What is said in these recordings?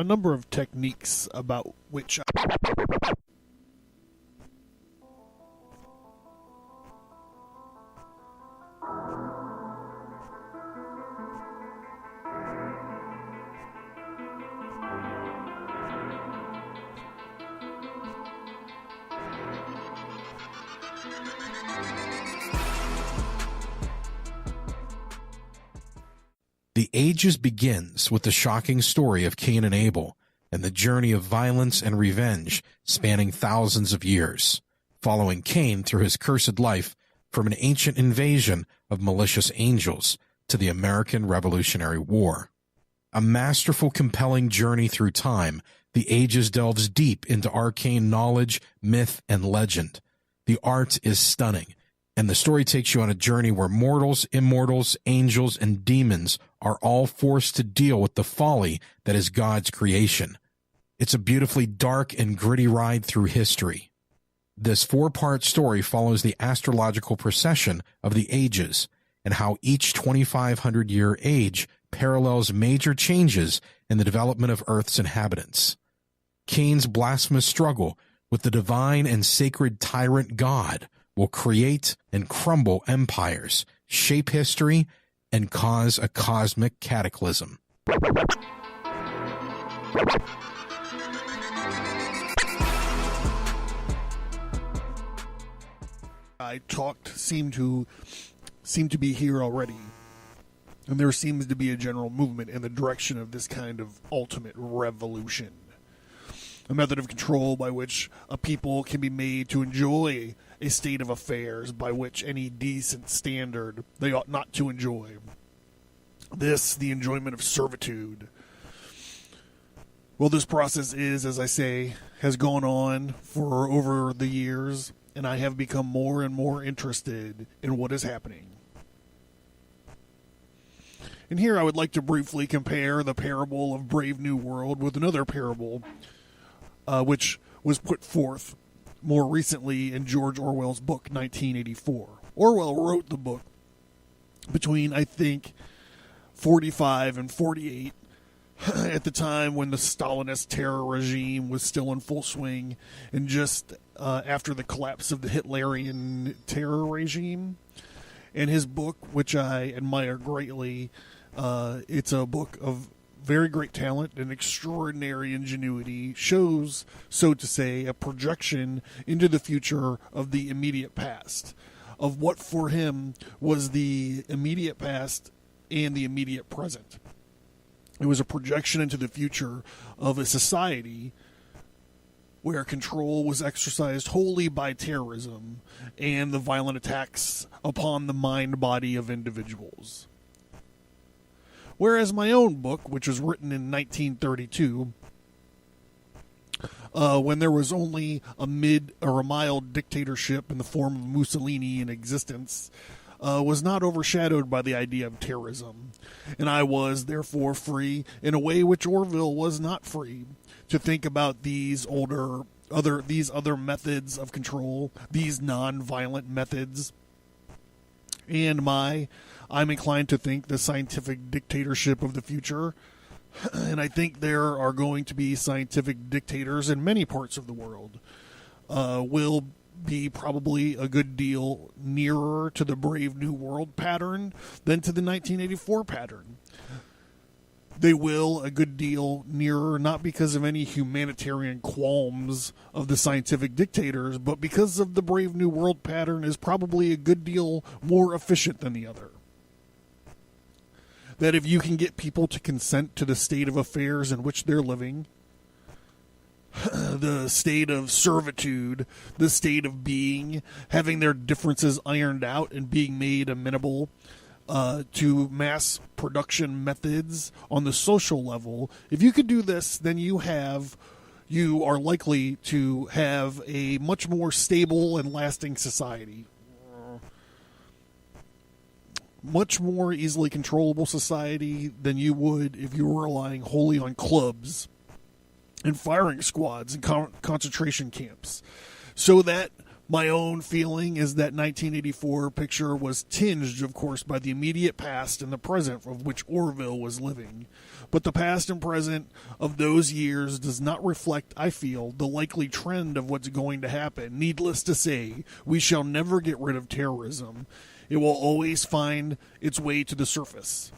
a number of techniques about which The Ages begins with the shocking story of Cain and Abel and the journey of violence and revenge spanning thousands of years, following Cain through his cursed life from an ancient invasion of malicious angels to the American Revolutionary War. A masterful, compelling journey through time, The Ages delves deep into arcane knowledge, myth, and legend. The art is stunning, and the story takes you on a journey where mortals, immortals, angels, and demons are all forced to deal with the folly that is God's creation. It's a beautifully dark and gritty ride through history. This 4-part story follows the astrological procession of the ages and how each 2,500-year age parallels major changes in the development of Earth's inhabitants. Cain's blasphemous struggle with the divine and sacred tyrant God will create and crumble empires, shape history, and cause a cosmic cataclysm. I talked seem to be here already, and there seems to be a general movement in the direction of this kind of ultimate revolution. A method of control by which a people can be made to enjoy a state of affairs by which any decent standard they ought not to enjoy. This, the enjoyment of servitude. Well, this process is, as I say, has gone on for over the years, and I have become more and more interested in what is happening. And here I would like to briefly compare the parable of Brave New World with another parable which was put forth more recently in George Orwell's book, 1984. Orwell wrote the book between, I think, 45 and 48, at the time when the Stalinist terror regime was still in full swing, and just after the collapse of the Hitlerian terror regime. And his book, which I admire greatly, it's a book of very great talent and extraordinary ingenuity, shows, so to say, a projection into the future of the immediate past, of what for him was the immediate past and the immediate present. It was a projection into the future of a society where control was exercised wholly by terrorism and the violent attacks upon the mind-body of individuals. Whereas my own book, which was written in 1932, when there was only a mild dictatorship in the form of Mussolini in existence, was not overshadowed by the idea of terrorism, and I was therefore free in a way which Orwell was not free to think about these other methods of control, these non-violent methods, and I'm inclined to think the scientific dictatorship of the future. And I think there are going to be scientific dictators in many parts of the world. Will be probably a good deal nearer to the Brave New World pattern than to the 1984 pattern. They will a good deal nearer, not because of any humanitarian qualms of the scientific dictators, but because of the Brave New World pattern is probably a good deal more efficient than the other. That if you can get people to consent to the state of affairs in which they're living, the state of servitude, the state of being, having their differences ironed out and being made amenable to mass production methods on the social level, if you could do this, then you are likely to have a much more stable and lasting society. Much more easily controllable society than you would if you were relying wholly on clubs and firing squads and concentration camps. So that My own feeling is that 1984 picture was tinged, of course, by the immediate past and the present of which Orville was living. But the past and present of those years does not reflect, I feel, the likely trend of what's going to happen. Needless to say, we shall never get rid of terrorism. It will always find its way to the surface.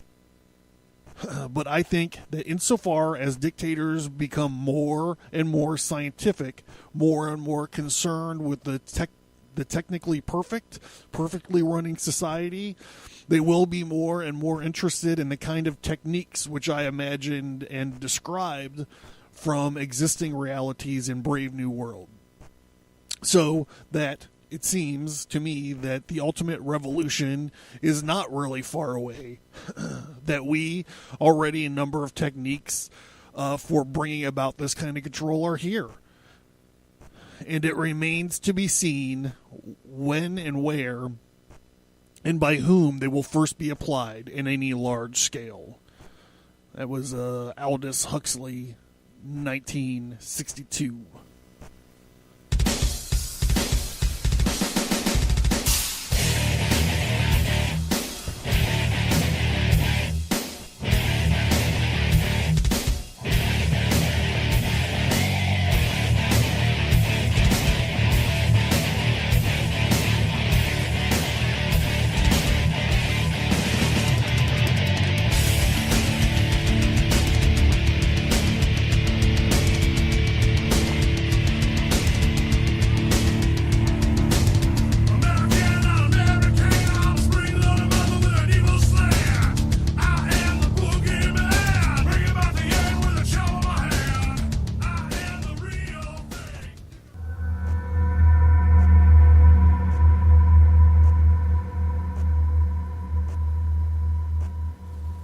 But I think that insofar as dictators become more and more scientific, more and more concerned with the technically perfectly running society, they will be more and more interested in the kind of techniques which I imagined and described from existing realities in Brave New World. So that it seems to me that the ultimate revolution is not really far away. That we already a number of techniques for bringing about this kind of control are here. And it remains to be seen when and where and by whom they will first be applied in any large scale. That was Aldous Huxley, 1962.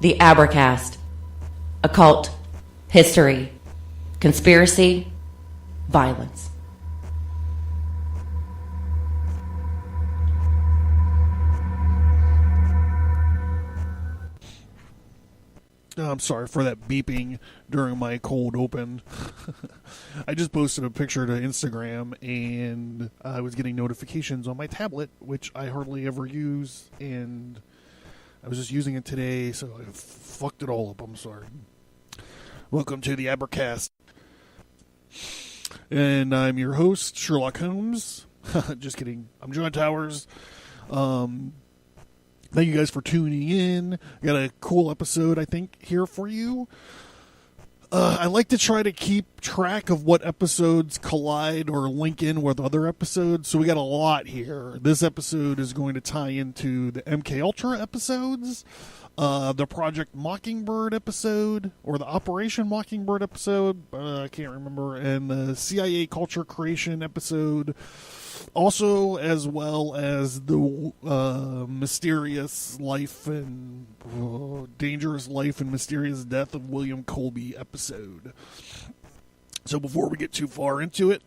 The Abercast. Occult. History. Conspiracy. Violence. I'm sorry for that beeping during my cold open. I just posted a picture to Instagram, and I was getting notifications on my tablet, which I hardly ever use, and I was just using it today, so I fucked it all up. I'm sorry. Welcome to the Abercast. And I'm your host, Sherlock Holmes. Just kidding. I'm John Towers. Thank you guys for tuning in. Got a cool episode, I think, here for you. I like to try to keep track of what episodes collide or link in with other episodes, so we got a lot here. This episode is going to tie into the MK Ultra episodes, the Project Mockingbird episode, or the Operation Mockingbird episode, I can't remember, and the CIA Culture Creation episode, also as well as the mysterious life and dangerous life and mysterious death of William Colby episode. So before we get too far into it,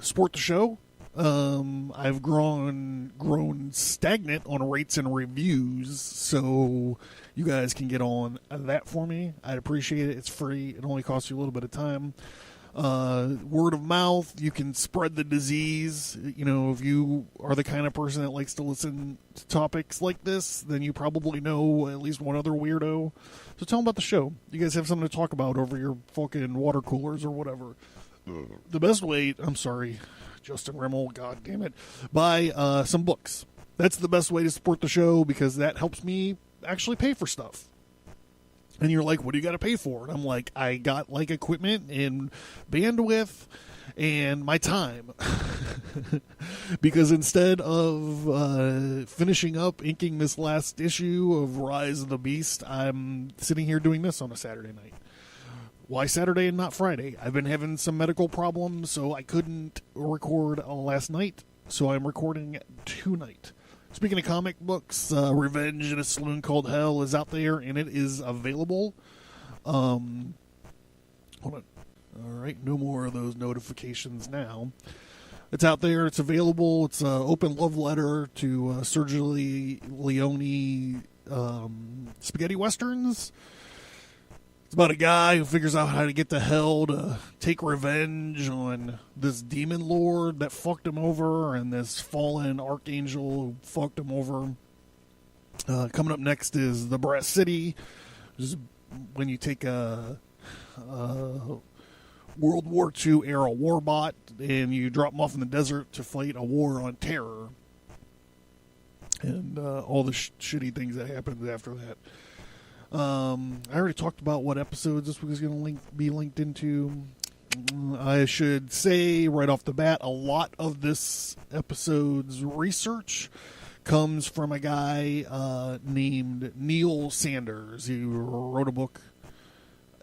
support the show. I've grown stagnant on rates and reviews, so you guys can get on that for me. I'd appreciate it. It's free. It only costs you a little bit of time. Word of mouth, you can spread the disease. You know, if you are the kind of person that likes to listen to topics like this, then you probably know at least one other weirdo. So tell them about the show. You guys have something to talk about over your fucking water coolers or whatever. The best way, I'm sorry, Justin Rimmel, god damn it, buy some books. That's the best way to support the show, because that helps me actually pay for stuff. And you're like, what do you got to pay for? And I'm like, I got like equipment and bandwidth and my time. Because instead of finishing up inking this last issue of Rise of the Beast, I'm sitting here doing this on a Saturday night. Why Saturday and not Friday? I've been having some medical problems, so I couldn't record last night. So I'm recording tonight. Speaking of comic books, Revenge in a Saloon Called Hell is out there, and it is available. Hold on. All right, no more of those notifications now. It's out there. It's available. It's an open love letter to Sergio Leone spaghetti westerns. It's about a guy who figures out how to get to hell to take revenge on this demon lord that fucked him over and this fallen archangel who fucked him over. Coming up next is the Brass City. This is when you take a World War II era warbot and you drop them off in the desert to fight a war on terror. And all the shitty things that happened after that. I already talked about what episodes this week is going to be linked into. I should say right off the bat, a lot of this episode's research comes from a guy named Neil Sanders. He wrote a book,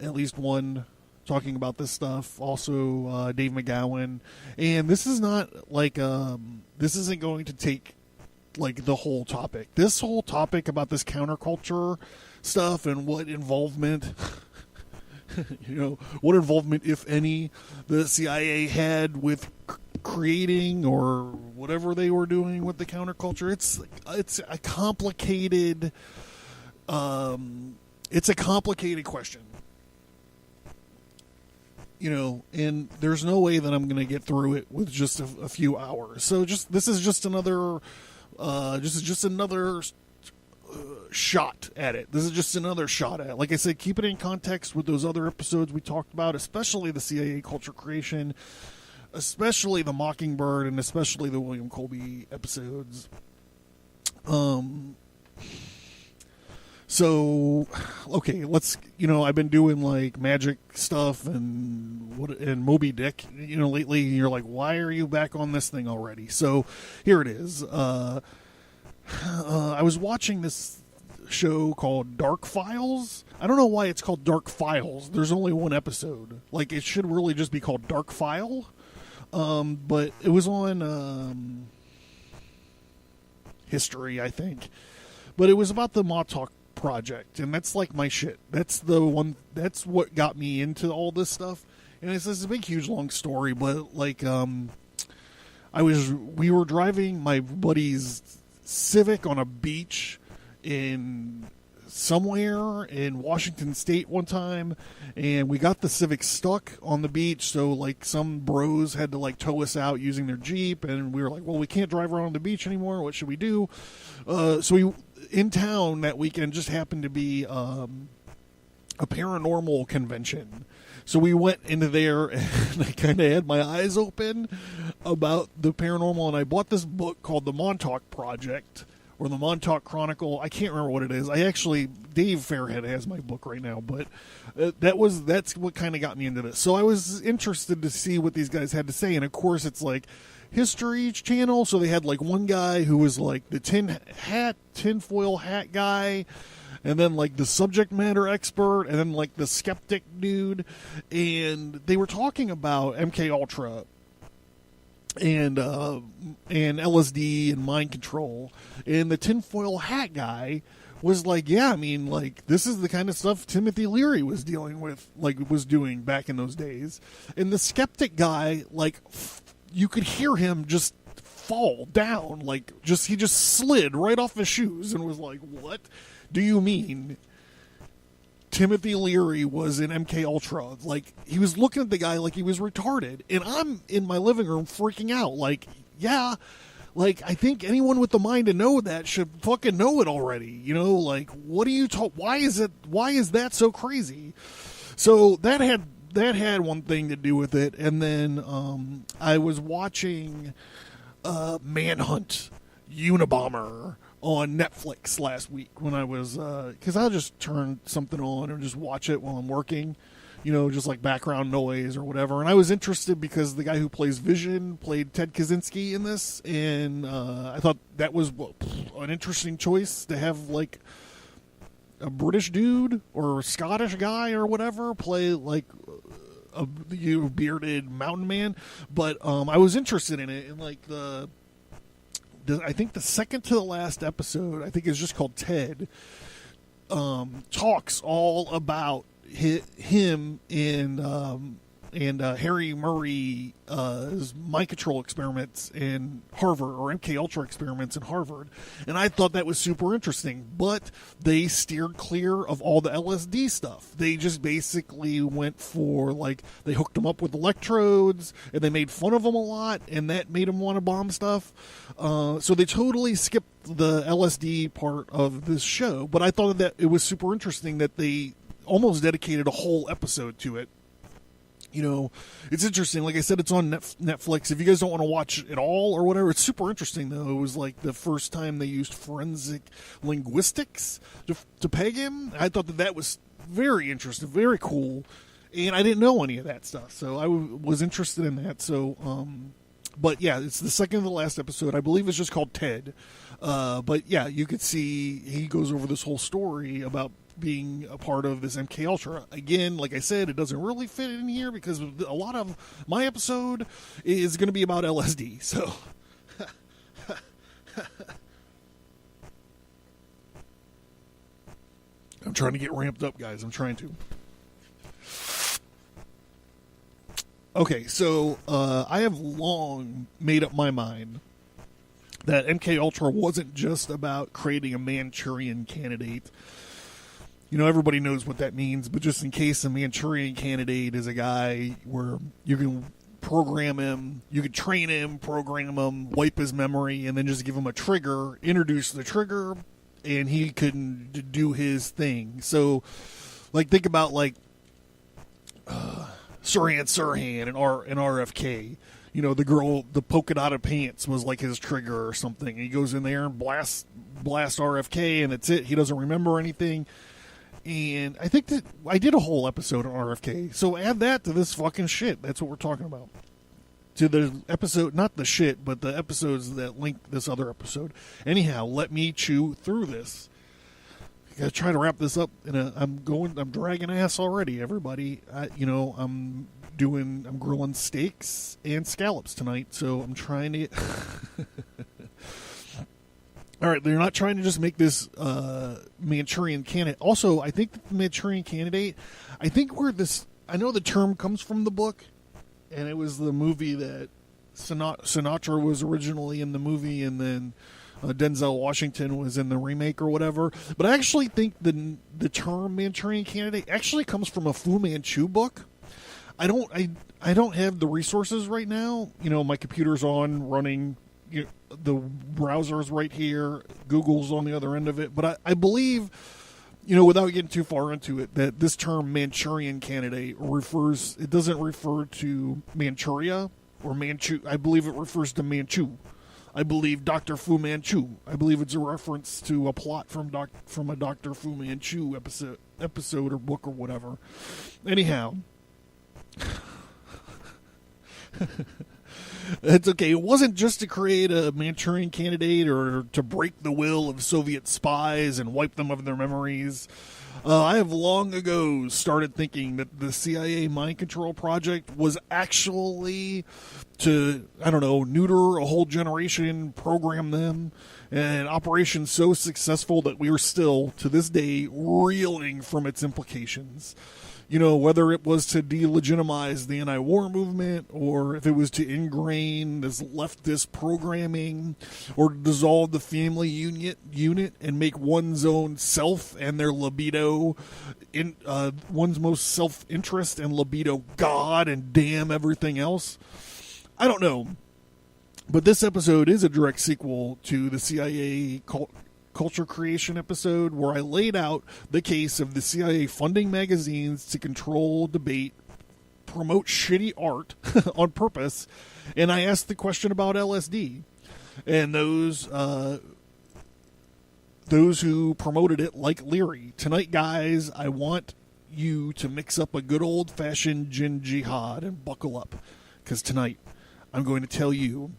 at least one, talking about this stuff. Also, Dave McGowan. And this is not like, this isn't going to take like the whole topic. This whole topic about this counterculture stuff and what involvement, what involvement, if any, the CIA had with creating or whatever they were doing with the counterculture. It's a complicated, question. And there's no way that I'm going to get through it with just a few hours. So this is just another shot at it. This is just another shot at it. Like I said, keep it in context with those other episodes we talked about, especially the CIA culture creation, especially the Mockingbird, and especially the William Colby episodes. So, okay, let's, I've been doing like magic stuff and Moby Dick, lately, and you're like, why are you back on this thing already? So here it is. I was watching this show called Dark Files. I don't know why it's called Dark Files. There's only one episode. Like, it should really just be called Dark File. But it was on History, I think. But it was about the Montauk Project, and that's like my shit. That's what got me into all this stuff. And it's a big, huge, long story, but like, we were driving my buddy's Civic on a beach in somewhere in Washington State one time, and we got the Civic stuck on the beach, so like some bros had to like tow us out using their Jeep, and we were like, well, we can't drive around on the beach anymore, what should we do? So we, in town that weekend, just happened to be a paranormal convention. So we went into there, and I kind of had my eyes open about the paranormal, and I bought this book called The Montauk Project, or The Montauk Chronicle. I can't remember what it is. Dave Fairhead has my book right now, but that's what kind of got me into this. So I was interested to see what these guys had to say, and of course it's like History Channel, so they had like one guy who was like the tinfoil hat guy, and then like the subject matter expert, and then like the skeptic dude, and they were talking about MK Ultra and LSD and mind control, and the tinfoil hat guy was like, yeah, I mean, like, this is the kind of stuff Timothy Leary was dealing with, like, was doing back in those days. And the skeptic guy, like, you could hear him just fall down, like, he just slid right off his shoes and was like, what do you mean Timothy Leary was in MK Ultra? Like, he was looking at the guy like he was retarded, and I'm in my living room freaking out, like, yeah, like, I think anyone with the mind to know that should fucking know it already, like, what do you talk, why is that so crazy? So that had one thing to do with it. And then I was watching Manhunt Unabomber on Netflix last week when I was, because I'll just turn something on and just watch it while I'm working, just like background noise or whatever. And I was interested because the guy who plays Vision played Ted Kaczynski in this, and I thought that was an interesting choice to have like a British dude or a Scottish guy or whatever play like a bearded mountain man. But I was interested in it, and like I think the second to the last episode, I think is just called Ted, talks all about him in and Harry Murray's mind control experiments in Harvard, or MK Ultra experiments in Harvard, and I thought that was super interesting. But they steered clear of all the LSD stuff. They just basically went for, like, they hooked them up with electrodes, and they made fun of them a lot, and that made them want to bomb stuff. So they totally skipped the LSD part of this show. But I thought that it was super interesting that they almost dedicated a whole episode to it. You know, it's interesting. Like I said, it's on Netflix. If you guys don't want to watch it all or whatever, it's super interesting, though. It was like the first time they used forensic linguistics to peg him. I thought that was very interesting, very cool. And I didn't know any of that stuff, so I was interested in that. So, but yeah, it's the second to the last episode. I believe it's just called Ted. But yeah, you could see he goes over this whole story about being a part of this MK Ultra. Again, like I said, it doesn't really fit in here because a lot of my episode is going to be about LSD. So I'm trying to get ramped up, guys. I'm trying to. Okay, so I have long made up my mind that MK Ultra wasn't just about creating a Manchurian candidate. You know, everybody knows what that means, but just in case, a Manchurian candidate is a guy where you can program him, you can train him, program him, wipe his memory, and then just give him a trigger, introduce the trigger, and he can do his thing. So, like, think about, like, Sirhan and RFK. You know, the girl, the polka dotted pants was like his trigger or something. And he goes in there and blasts RFK, and that's it. He doesn't remember anything. And I think that I did a whole episode on RFK. So add that to this fucking shit. That's what we're talking about. To the episode, not the shit, but the episodes that link this other episode. Anyhow, let me chew through this. I gotta try to wrap this up. I'm dragging ass already, everybody. I'm grilling steaks and scallops tonight, so I'm trying to. All right, they're not trying to just make this Manchurian candidate. Also, I think the Manchurian candidate, I know the term comes from the book, and it was the movie that Sinatra was originally in the movie, and then Denzel Washington was in the remake or whatever. But I actually think the term Manchurian candidate actually comes from a Fu Manchu book. I don't have the resources right now. You know, my computer's on running. The browser's right here. Google's on the other end of it. But I believe, without getting too far into it, that this term Manchurian candidate it doesn't refer to Manchuria or Manchu. I believe it refers to Manchu. I believe Dr. Fu Manchu. I believe it's a reference to a plot from a Dr. Fu Manchu episode or book or whatever. Anyhow. It's okay. It wasn't just to create a Manchurian candidate or to break the will of Soviet spies and wipe them of their memories. I have long ago started thinking that the CIA mind control project was actually to, neuter a whole generation, program them, an operation so successful that we are still, to this day, reeling from its implications. Whether it was to delegitimize the anti-war movement, or if it was to ingrain this leftist programming, or dissolve the family unit and make one's own self and their libido, one's most self-interest and libido God, and damn everything else. I don't know. But this episode is a direct sequel to the CIA culture creation episode, where I laid out the case of the CIA funding magazines to control debate, promote shitty art on purpose, and I asked the question about LSD. And those who promoted it, like Leary. Tonight, guys, I want you to mix up a good old-fashioned gin jihad and buckle up, because tonight I'm going to tell you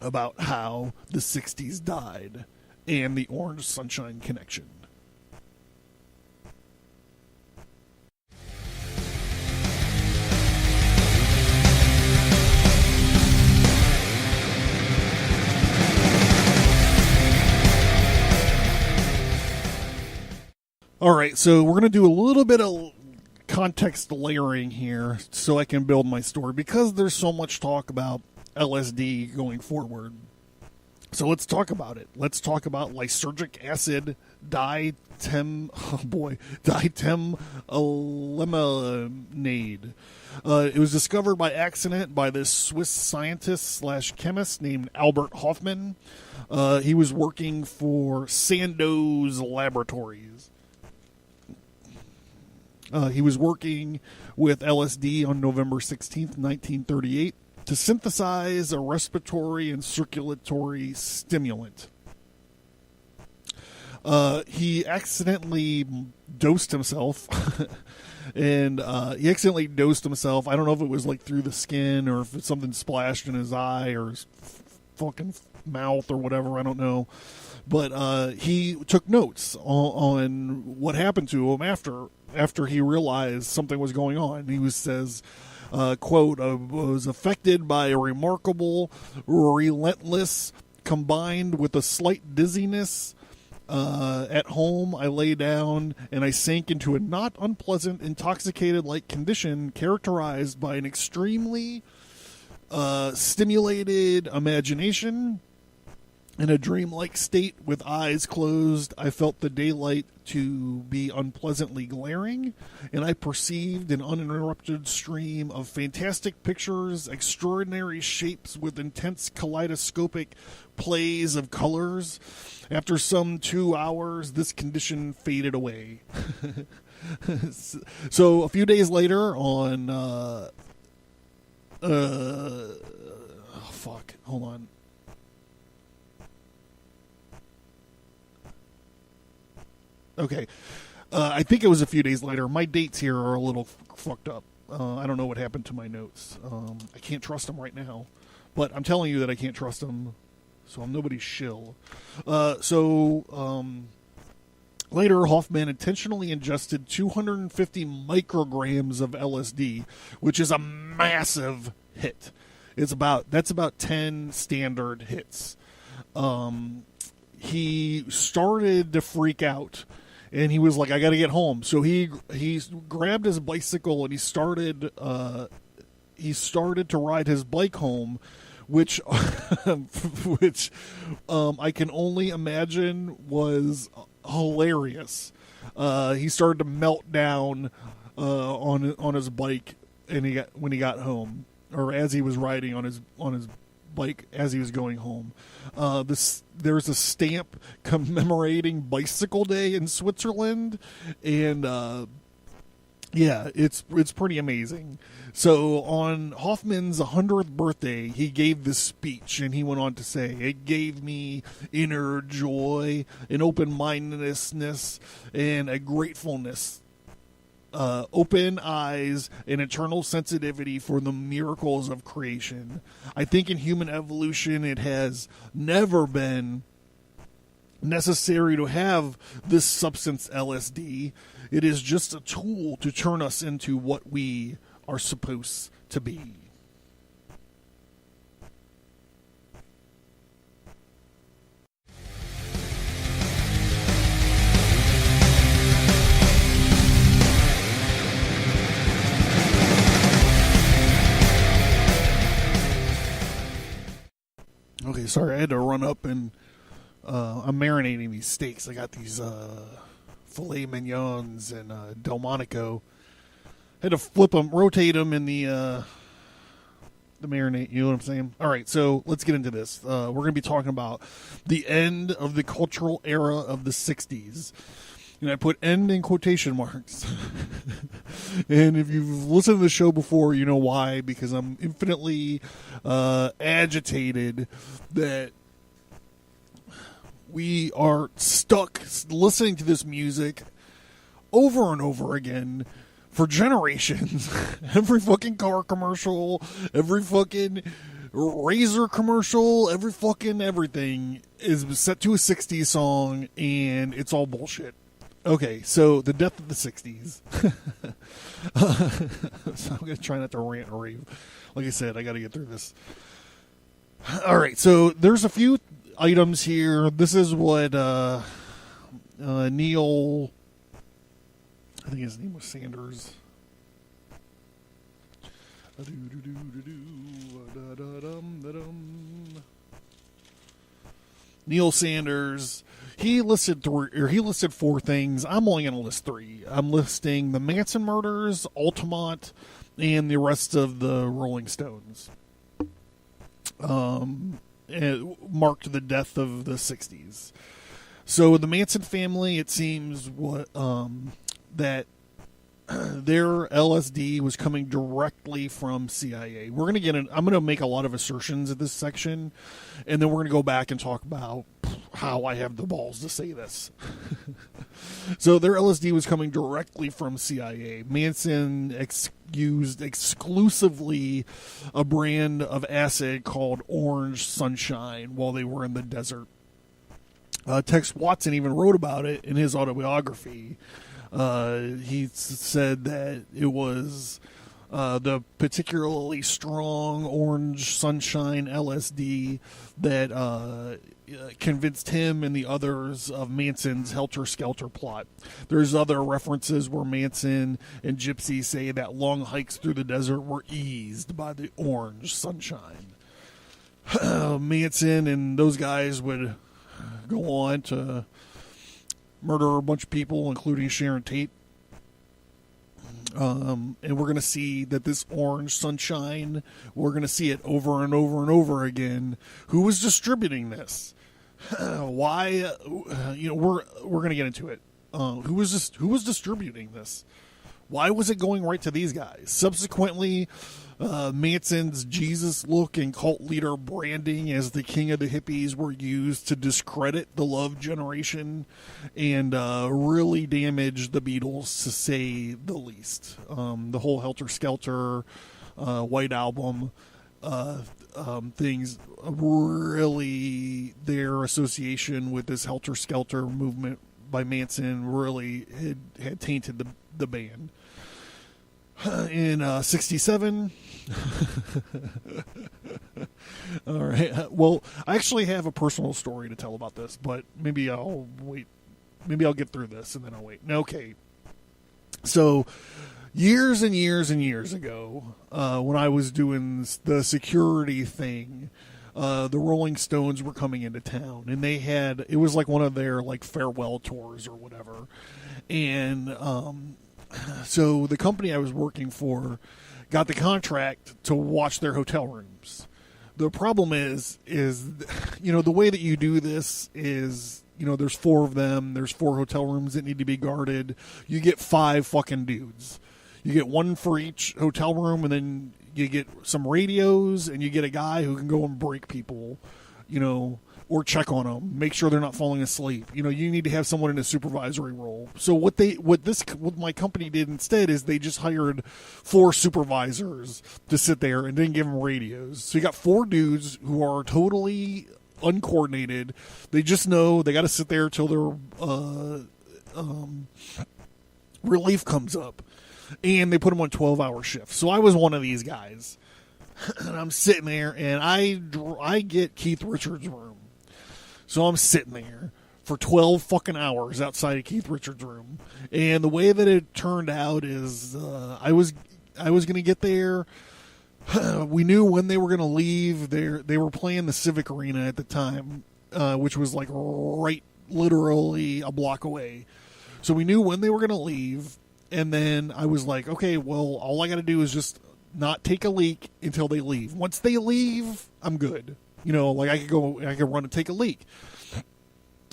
about how the 60s died and the Orange Sunshine Connection. All right, so we're going to do a little bit of context layering here so I can build my story, because there's so much talk about LSD going forward. So let's talk about it. Let's talk about lysergic acid ditemolemonade. It was discovered by accident by this Swiss scientist / chemist named Albert Hofmann. He was working for Sandoz Laboratories. He was working with LSD on November 16th, 1938, to synthesize a respiratory and circulatory stimulant. He accidentally dosed himself. And he accidentally dosed himself. I don't know if it was like through the skin or if something splashed in his eye or his fucking mouth or whatever. I don't know. But he took notes on what happened to him after he realized something was going on. He says, quote, was affected by a remarkable relentless combined with a slight dizziness. At home, I lay down and I sank into a not unpleasant, intoxicated-like condition characterized by an extremely stimulated imagination. In a dreamlike state with eyes closed, I felt the daylight to be unpleasantly glaring, and I perceived an uninterrupted stream of fantastic pictures, extraordinary shapes with intense kaleidoscopic plays of colors. After some 2 hours, this condition faded away. So a few days later on, hold on. Okay. I think it was a few days later. My dates here are a little fucked up. I don't know what happened to my notes. I can't trust them right now. But I'm telling you that I can't trust them, so I'm nobody's shill. Later, Hoffman intentionally ingested 250 micrograms of LSD, which is a massive hit. That's about 10 standard hits. He started to freak out, and he was like, I got to get home. So he grabbed his bicycle and he started to ride his bike home, which I can only imagine was hilarious. He started to melt down on his bike, and when he got home, or as he was riding on his bike as he was going home. There's a stamp commemorating Bicycle Day in Switzerland, and it's pretty amazing. So on Hoffman's 100th birthday, he gave this speech, and he went on to say, "It gave me inner joy, an open-mindedness, and a gratefulness. Open eyes and eternal sensitivity for the miracles of creation. I think in human evolution it has never been necessary to have this substance LSD. It is just a tool to turn us into what we are supposed to be." Okay, sorry, I had to run up and I'm marinating these steaks. I got these filet mignons and Delmonico. I had to flip them, rotate them in the marinade. You know what I'm saying? All right, so let's get into this. We're going to be talking about the end of the cultural era of the 60s. And I put end in quotation marks. And if you've listened to the show before, you know why. Because I'm infinitely agitated that we are stuck listening to this music over and over again for generations. Every fucking car commercial, every fucking Razor commercial, every fucking everything is set to a 60s song, and it's all bullshit. Okay, so the death of the 60s. So I'm going to try not to rant or rave. Like I said, I got to get through this. All right, so there's a few items here. This is what Neil, I think his name was Sanders. Neil Sanders, he listed four things. I'm only going to list three. I'm listing the Manson murders, Altamont, and the arrest of the Rolling Stones. It marked the death of the 60s. So the Manson family, it seems that their LSD was coming directly from CIA. I'm going to make a lot of assertions in this section, and then we're going to go back and talk about how I have the balls to say this. So their LSD was coming directly from CIA. Manson used exclusively a brand of acid called Orange Sunshine while they were in the desert. Tex Watson even wrote about it in his autobiography. He said that it was the particularly strong Orange Sunshine LSD that convinced him and the others of Manson's helter-skelter plot. There's other references where Manson and Gypsy say that long hikes through the desert were eased by the Orange Sunshine. Manson and those guys would go on to murder a bunch of people, including Sharon Tate. And we're going to see that this Orange Sunshine, we're going to see it over and over and over again. Who was distributing this? Why? We're going to get into it. Who was distributing this? Why was it going right to these guys? Subsequently, Manson's Jesus look and cult leader branding as the king of the hippies were used to discredit the Love Generation and really damage the Beatles, to say the least. The whole Helter Skelter White Album things, really, their association with this Helter Skelter movement by Manson really had tainted the band. In 67. All right. Well, I actually have a personal story to tell about this, but maybe I'll wait. Maybe I'll get through this and then I'll wait. Okay. So, years and years and years ago, when I was doing the security thing, the Rolling Stones were coming into town, and it was like one of their like farewell tours or whatever. And so the company I was working for got the contract to watch their hotel rooms. The problem is the way that you do this is, there's four of them. There's 4 hotel rooms that need to be guarded. You get 5 fucking dudes. You get one for each hotel room, and then you get some radios, and you get a guy who can go and break people, or check on them, make sure they're not falling asleep. You need to have someone in a supervisory role. So what my company did instead is they just hired 4 supervisors to sit there and didn't give them radios. So you got 4 dudes who are totally uncoordinated. They just know they got to sit there till their relief comes up, and they put them on 12-hour shifts. So I was one of these guys, and I'm sitting there, and I get Keith Richards' room. So I'm sitting there for 12 fucking hours outside of Keith Richards' room. And the way that it turned out is I was going to get there. We knew when they were going to leave. They were playing the Civic Arena at the time, which was like right literally a block away. So we knew when they were going to leave. And then I was like, okay, well, all I got to do is just not take a leak until they leave. Once they leave, I'm good. I could run and take a leak.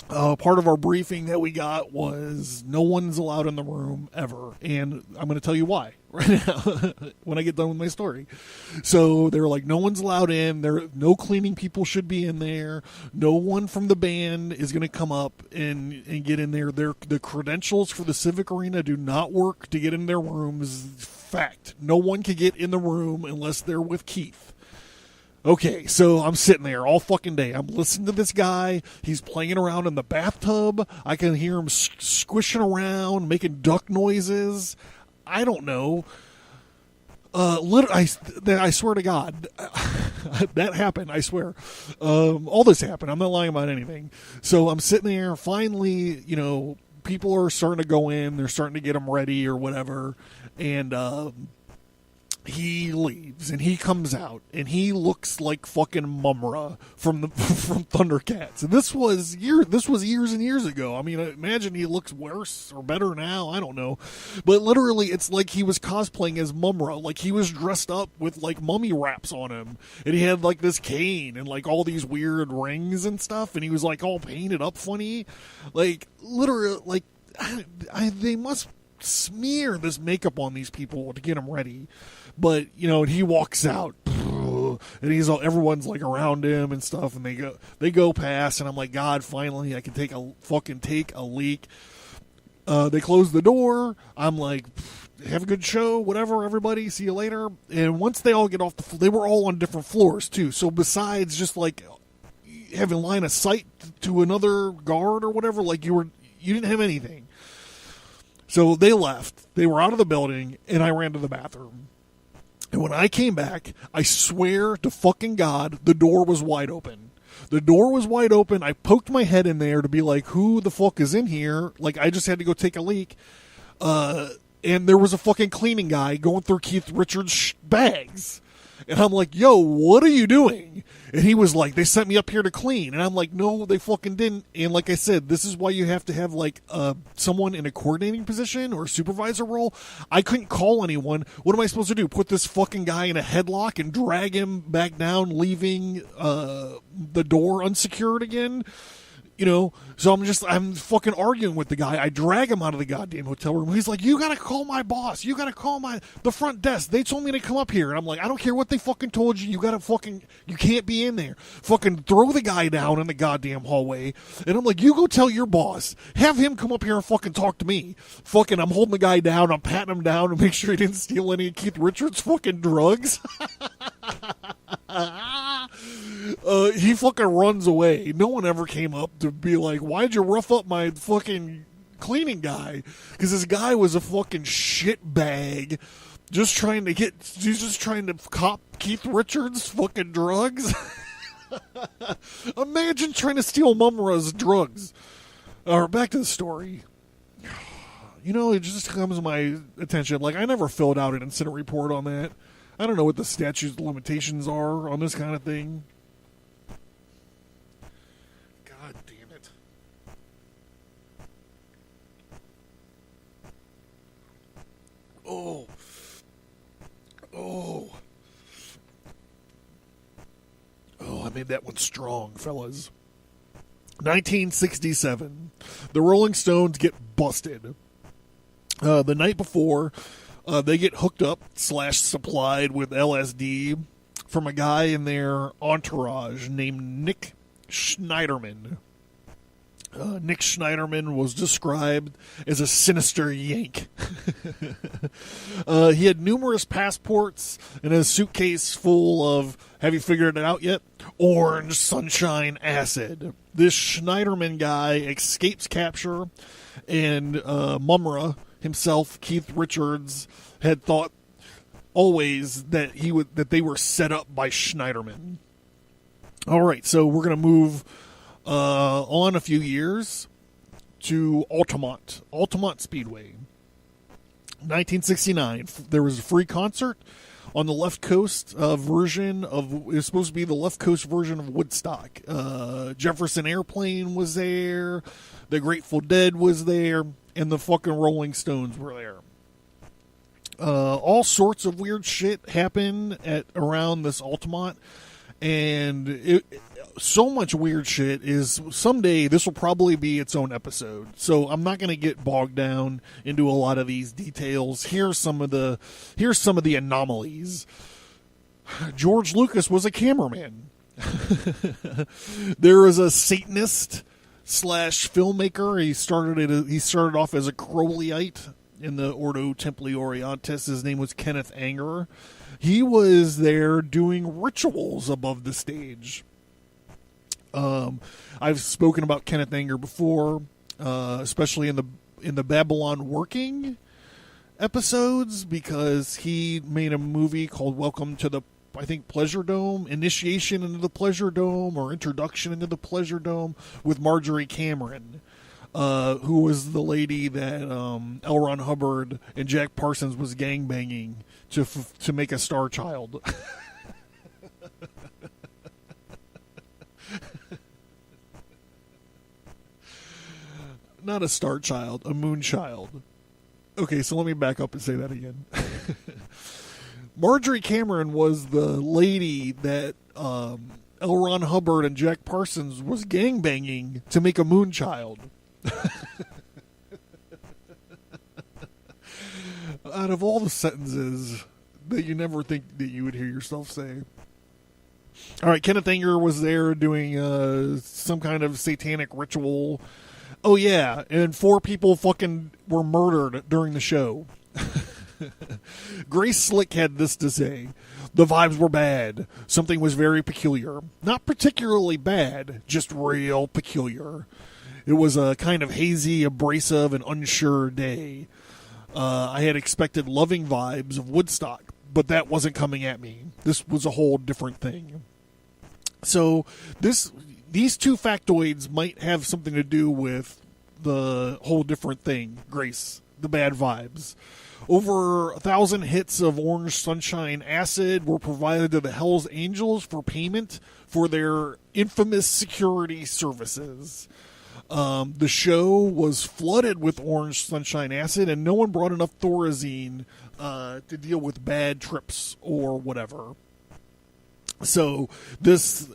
Part of our briefing that we got was no one's allowed in the room ever. And I'm going to tell you why right now when I get done with my story. So they were like, no one's allowed in. No cleaning people should be in there. No one from the band is going to come up and get in there. The credentials for the Civic Arena do not work to get in their rooms. Fact. No one can get in the room unless they're with Keith. Okay, so I'm sitting there all fucking day. I'm listening to this guy. He's playing around in the bathtub. I can hear him squishing around, making duck noises. I don't know. I swear to God, that happened, I swear. All this happened. I'm not lying about anything. So I'm sitting there. Finally, people are starting to go in. They're starting to get them ready or whatever. And he leaves and he comes out and he looks like fucking Mumra from from Thundercats. And this was years and years ago. I mean, I imagine he looks worse or better now. I don't know, but literally, it's like he was cosplaying as Mumra. Like he was dressed up with like mummy wraps on him, and he had like this cane and like all these weird rings and stuff, and he was like all painted up funny, like literally like they must smear this makeup on these people to get them ready. But and he walks out, and everyone's like around him and stuff, and they go past, and I'm like, God, finally I can take a leak. They close the door. I'm like, have a good show, whatever, everybody, see you later. And once they all get off they were all on different floors too. So besides just like having line of sight to another guard or whatever, like you didn't have anything. So they left. They were out of the building, and I ran to the bathroom. And when I came back, I swear to fucking God, the door was wide open. The door was wide open. I poked my head in there to be like, who the fuck is in here? Like, I just had to go take a leak. And there was a fucking cleaning guy going through Keith Richards' bags. And I'm like, yo, what are you doing? And he was like, they sent me up here to clean. And I'm like, no, they fucking didn't. And like I said, this is why you have to have like someone in a coordinating position or a supervisor role. I couldn't call anyone. What am I supposed to do? Put this fucking guy in a headlock and drag him back down, leaving the door unsecured again? So I'm fucking arguing with the guy. I drag him out of the goddamn hotel room. He's like, you gotta call my boss. You gotta call the front desk. They told me to come up here. And I'm like, I don't care what they fucking told you. You can't be in there. Fucking throw the guy down in the goddamn hallway. And I'm like, you go tell your boss. Have him come up here and fucking talk to me. Fucking, I'm holding the guy down. I'm patting him down to make sure he didn't steal any of Keith Richards' fucking drugs. He fucking runs away. No one ever came up to be like, why'd you rough up my fucking cleaning guy? Because this guy was a fucking shit bag, just trying to cop Keith Richards' fucking drugs. Imagine trying to steal Mumra's drugs. Back to the story. It just comes to my attention. Like, I never filled out an incident report on that. I don't know what the statute of limitations are on this kind of thing. God damn it. Oh, I made that one strong, fellas. 1967. The Rolling Stones get busted. The night before, they get hooked up / supplied with LSD from a guy in their entourage named Nick Schneiderman. Nick Schneiderman was described as a sinister Yank. He had numerous passports and a suitcase full of, have you figured it out yet? Orange sunshine acid. This Schneiderman guy escapes capture, and Mumra himself, Keith Richards, had thought always that they were set up by Schneiderman. All right, so we're going to move on a few years to Altamont Speedway. 1969, there was a free concert on the left coast version of, it was supposed to be the left coast version of Woodstock. Jefferson Airplane was there, the Grateful Dead was there, and the fucking Rolling Stones were there. All sorts of weird shit happened around this Altamont, and so much weird shit is someday this will probably be its own episode. So I'm not going to get bogged down into a lot of these details. Here's some of the anomalies. George Lucas was a cameraman. There was a Satanist / filmmaker. He started off as a Crowleyite in the Ordo Templi Orientis. His name was Kenneth Anger. He was there doing rituals above the stage. I've spoken about Kenneth Anger before, especially in the Babylon Working episodes, because he made a movie called Welcome to the, I think, Pleasure Dome, Initiation into the Pleasure Dome, or Introduction into the Pleasure Dome, with Marjorie Cameron. who was the lady that L. Ron Hubbard and Jack Parsons was gangbanging to make a star child. Not a star child, a moon child. Okay, so let me back up and say that again. Marjorie Cameron was the lady that L. Ron Hubbard and Jack Parsons was gangbanging to make a moon child. Out of all the sentences that you never think that you would hear yourself say. All right, Kenneth Anger was there doing some kind of satanic ritual. Oh, yeah, and 4 people fucking were murdered during the show. Grace Slick had this to say. The vibes were bad. Something was very peculiar. Not particularly bad, just real peculiar. It was a kind of hazy, abrasive, and unsure day. I had expected loving vibes of Woodstock, but that wasn't coming at me. This was a whole different thing. So these 2 factoids might have something to do with the whole different thing, Grace, the bad vibes. Over 1,000 hits of Orange Sunshine Acid were provided to the Hells Angels for payment for their infamous security services. The show was flooded with Orange Sunshine Acid, and no one brought enough Thorazine to deal with bad trips or whatever. So this,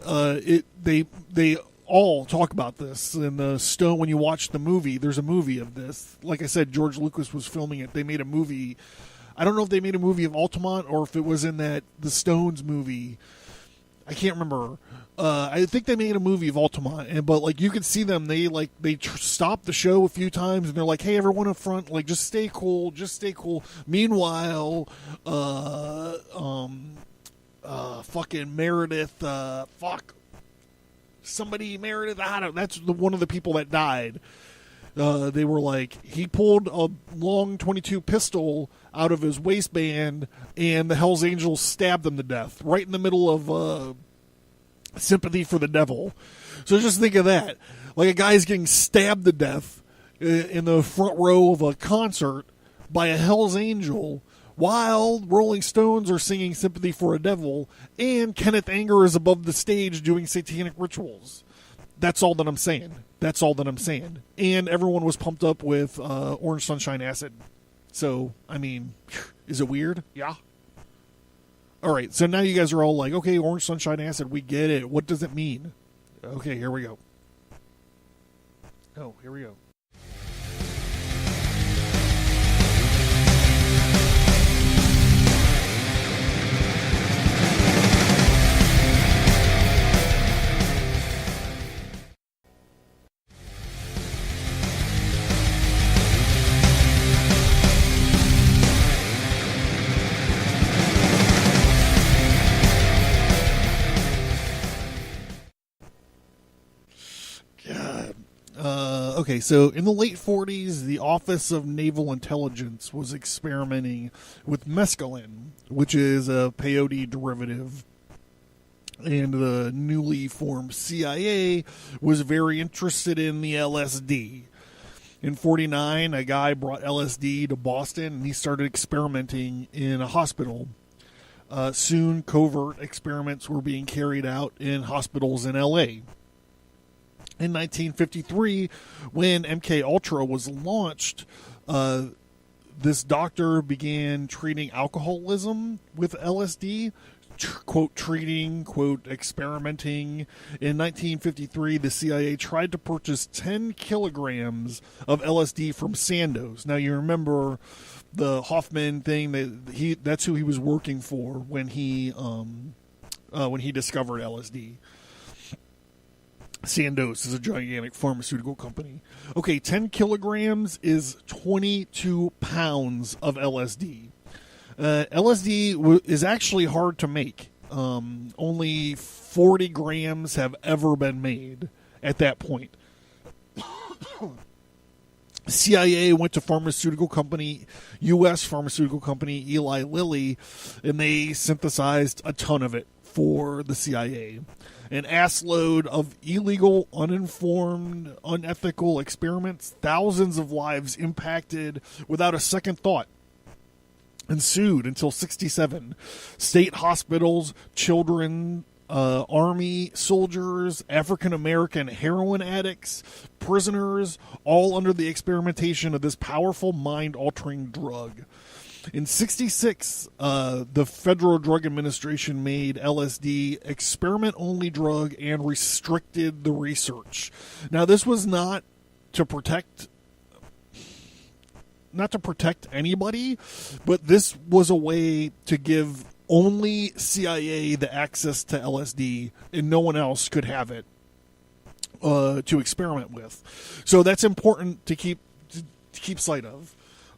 they all talk about this in the Stone. When you watch the movie, there's a movie of this. Like I said, George Lucas was filming it. They made a movie. I don't know if they made a movie of Altamont or if it was in the Stones movie. I can't remember. I think they made a movie of Altamont, but like you could see them. They stopped the show a few times, and they're like, "Hey, everyone up front, like just stay cool, just stay cool." Meanwhile, fucking Meredith, Meredith. I don't. That's one of the people that died. They were like, he pulled a long .22 pistol out of his waistband, and the Hells Angels stabbed him to death right in the middle of Sympathy for the Devil. So just think of that. Like a guy's getting stabbed to death in the front row of a concert by a Hells Angel while Rolling Stones are singing Sympathy for a Devil, and Kenneth Anger is above the stage doing satanic rituals. That's all that I'm saying. That's all that I'm saying. And everyone was pumped up with Orange Sunshine Acid. So, I mean, is it weird? Yeah. All right, so now you guys are all like, okay, Orange Sunshine Acid, we get it. What does it mean? Okay, here we go. Oh, here we go. Okay, so in the late 40s, the Office of Naval Intelligence was experimenting with mescaline, which is a peyote derivative, and the newly formed CIA was very interested in the LSD. In 49, a guy brought LSD to Boston, and he started experimenting in a hospital. Soon, covert experiments were being carried out in hospitals in L.A., in 1953, when MK Ultra was launched, this doctor began treating alcoholism with LSD, quote, treating, quote, experimenting. In 1953, the CIA tried to purchase 10 kilograms of LSD from Sandoz. Now, you remember the Hoffman thing, that's who he was working for when he discovered LSD. Sandoz is a gigantic pharmaceutical company. Okay, 10 kilograms is 22 pounds of LSD. LSD is actually hard to make. Only 40 grams have ever been made at that point. CIA went to U.S. pharmaceutical company Eli Lilly, and they synthesized a ton of it for the CIA. An assload of illegal, uninformed, unethical experiments, thousands of lives impacted without a second thought, ensued until 1967. State hospitals, children, army soldiers, African-American heroin addicts, prisoners, all under the experimentation of this powerful mind-altering drug. In 1966, the Federal Drug Administration made LSD experiment-only drug and restricted the research. Now, this was not to protect anybody, but this was a way to give only CIA the access to LSD, and no one else could have it to experiment with. So that's important to keep sight of.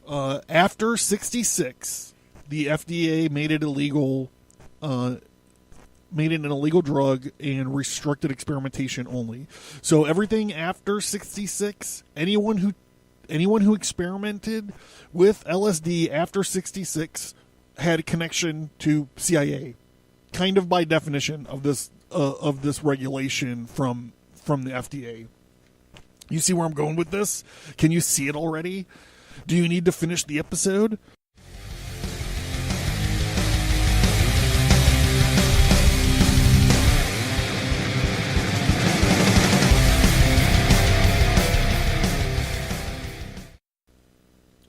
After 1966, the FDA made it illegal, made it an illegal drug and restricted experimentation only. So everything after 1966, anyone who experimented with LSD after 1966 had a connection to CIA, kind of by definition of this regulation from the FDA. You see where I'm going with this? Can you see it already? Do you need to finish the episode?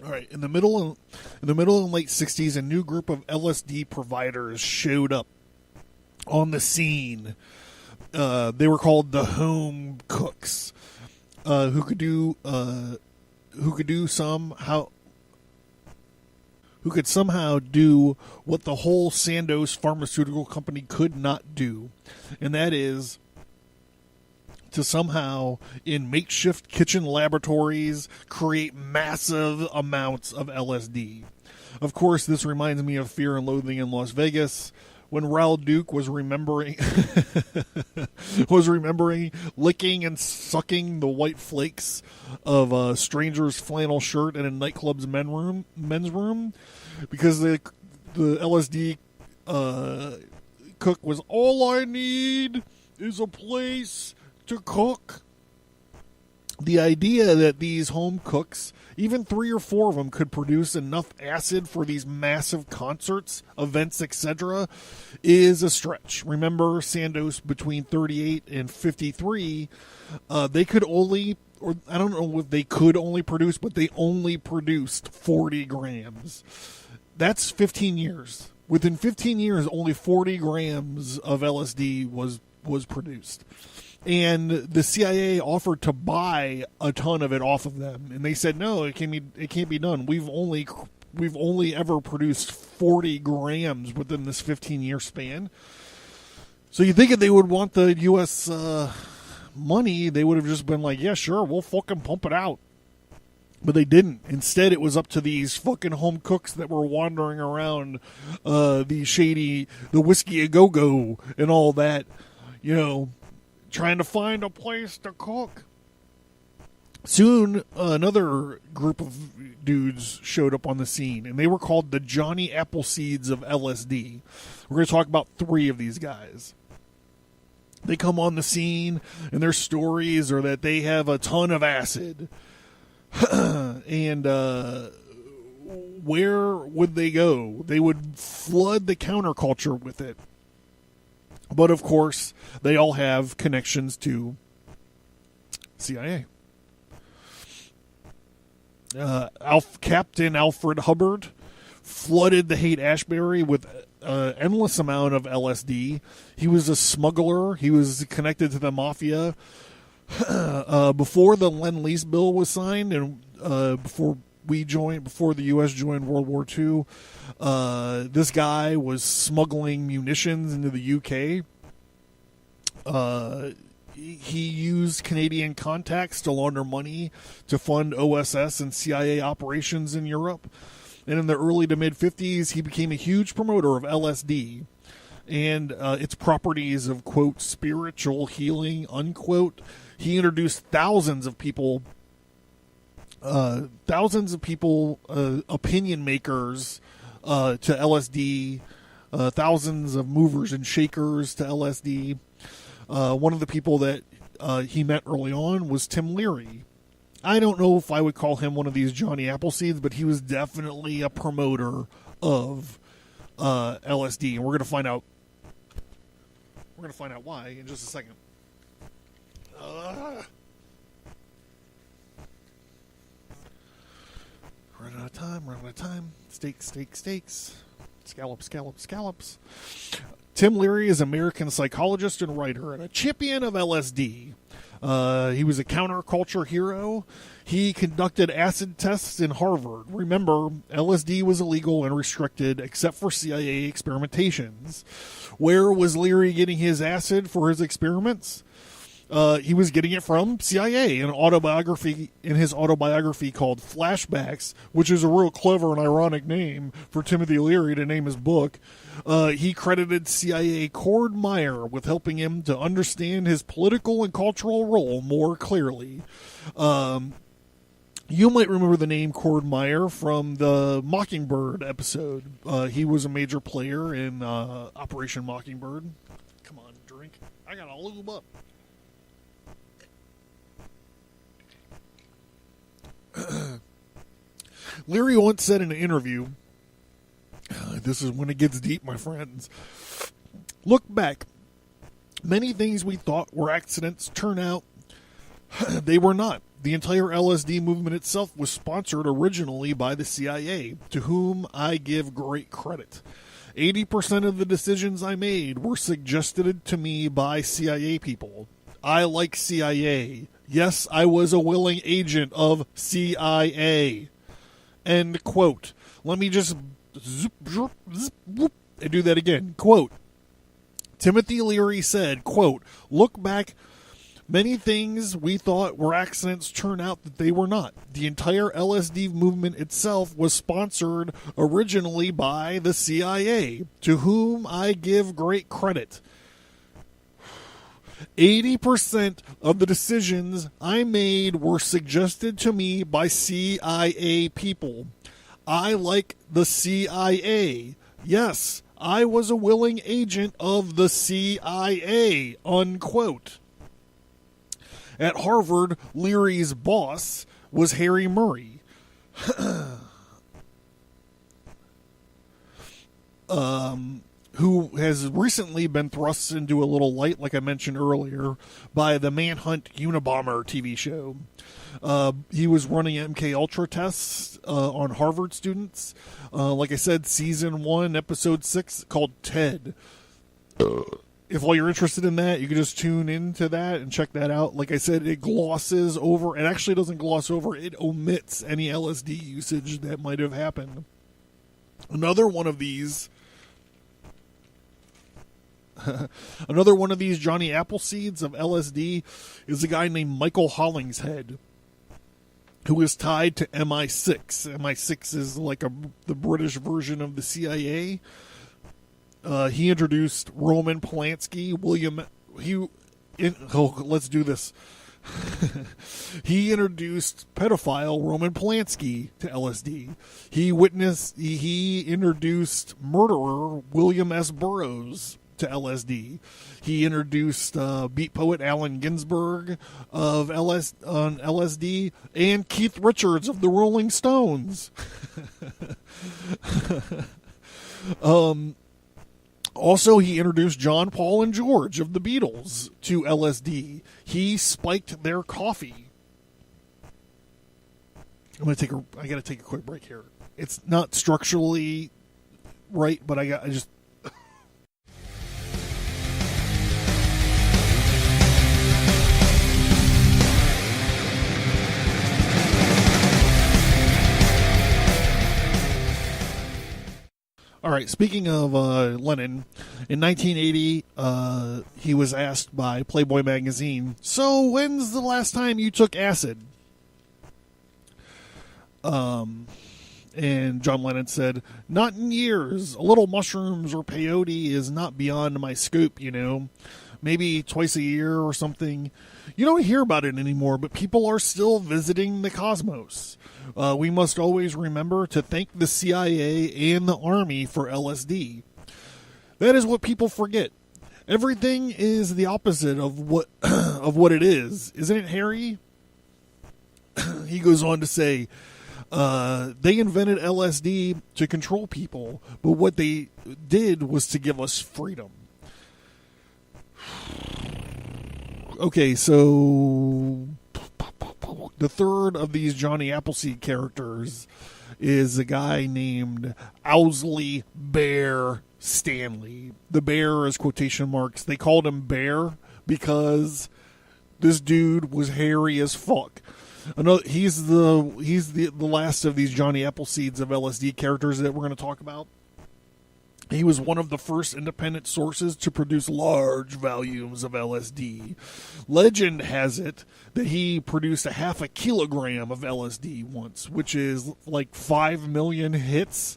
All right, in the middle and late 60s, a new group of LSD providers showed up on the scene. They were called the home cooks, who could somehow do what the whole Sandoz pharmaceutical company could not do, and that is to somehow, in makeshift kitchen laboratories, create massive amounts of LSD. Of course, this reminds me of Fear and Loathing in Las Vegas, when Raoul Duke was remembering licking and sucking the white flakes of a stranger's flannel shirt in a nightclub's men's room, because the LSD cook was, all I need is a place to cook. The idea that these home cooks, even 3 or 4 of them, could produce enough acid for these massive concerts, events, etc., is a stretch. Remember, Sandoz between 38 and 53, they could only, or I don't know if they could only produce, but they only produced 40 grams. That's 15 years. Within 15 years, only 40 grams of LSD was produced. And the CIA offered to buy a ton of it off of them, and they said no, it can't be done. We've only ever produced 40 grams within this 15-year span. So you think if they would want the U.S. money, they would have just been like, yeah, sure, we'll fucking pump it out. But they didn't. Instead, it was up to these fucking home cooks that were wandering around the Whiskey A Go-Go and all that, trying to find a place to cook. Soon, another group of dudes showed up on the scene, and they were called the Johnny Appleseeds of LSD. We're going to talk about 3 of these guys. They come on the scene, and their stories are that they have a ton of acid. And where would they go? They would flood the counterculture with it. But, of course, they all have connections to CIA. Captain Alfred Hubbard flooded the Haight-Ashbury with an endless amount of LSD. He was a smuggler. He was connected to the mafia. Before the Lend-Lease bill was signed, and before the U.S. joined World War II, this guy was smuggling munitions into the UK. He used Canadian contacts to launder money to fund OSS and CIA operations in Europe. And in the early to mid-50s, he became a huge promoter of LSD and its properties of, quote, spiritual healing, unquote. He introduced thousands of people thousands of people, opinion makers to LSD, thousands of movers and shakers to LSD. One of the people that he met early on was Tim Leary. I don't know if I would call him one of these Johnny Appleseeds, but he was definitely a promoter of LSD, and we're going to find out. We're going to find out why in just a second. Running out of time. Steaks. Scallops. Tim Leary is an American psychologist and writer and a champion of LSD. He was a counterculture hero. He conducted acid tests in Harvard. Remember, LSD was illegal and restricted except for CIA experimentations. Where was Leary getting his acid for his experiments? He was getting it from CIA in his autobiography called Flashbacks, which is a real clever and ironic name for Timothy Leary to name his book. He credited CIA Cord Meyer with helping him to understand his political and cultural role more clearly. You might remember the name Cord Meyer from the Mockingbird episode. He was a major player in Operation Mockingbird. Come on, drink. I gotta lube up. Leary once said in an interview, this is when it gets deep, my friends. Look back. Many things we thought were accidents turn out they were not. The entire LSD movement itself was sponsored originally by the CIA, to whom I give great credit. 80% of the decisions I made were suggested to me by CIA people. I like CIA. Yes, I was a willing agent of CIA. End quote. Let me just and do that again. Quote. Timothy Leary said, quote, look back, many things we thought were accidents turn out that they were not. The entire LSD movement itself was sponsored originally by the CIA, to whom I give great credit. 80% of the decisions I made were suggested to me by CIA people. I like the CIA. Yes, I was a willing agent of the CIA, unquote. At Harvard, Leary's boss was Harry Murray. Who has recently been thrust into a little light, like I mentioned earlier, by the Manhunt Unabomber TV show. He was running MK tests on Harvard students. Like I said, season 1, episode 6, called TED. If all you're interested in that, you can just tune into that and check that out. Like I said, it glosses over. It actually doesn't gloss over. It omits any LSD usage that might have happened. Another one of these Johnny Appleseeds of LSD is a guy named Michael Hollingshead, who is tied to MI6. MI6 is like the British version of the CIA. He introduced Roman Polanski, let's do this. He introduced pedophile Roman Polanski to LSD. He introduced murderer William S. Burroughs to LSD. He introduced beat poet Allen Ginsberg on LSD, and Keith Richards of the Rolling Stones. Also, he introduced John, Paul, and George of the Beatles to LSD. He spiked their coffee. I got to take a quick break here. It's not structurally right, but I just. All right, speaking of Lennon, in 1980, he was asked by Playboy magazine, so when's the last time you took acid? And John Lennon said, not in years. A little mushrooms or peyote is not beyond my scope, you know. maybe twice a year or something. You don't hear about it anymore, but people are still visiting the cosmos. We must always remember to thank the CIA and the Army for LSD. That is what people forget. Everything is the opposite of what it is. Isn't it, Harry? He goes on to say, they invented LSD to control people, but what they did was to give us freedom. Okay, so the third of these Johnny Appleseed characters is a guy named Owsley Bear Stanley. The bear is quotation marks. They called him Bear because this dude was hairy as fuck. He's the last of these Johnny Appleseeds of LSD characters that we're going to talk about. He was one of the first independent sources to produce large volumes of LSD. Legend has it that he produced a half a kilogram of LSD once, which is like 5 million hits.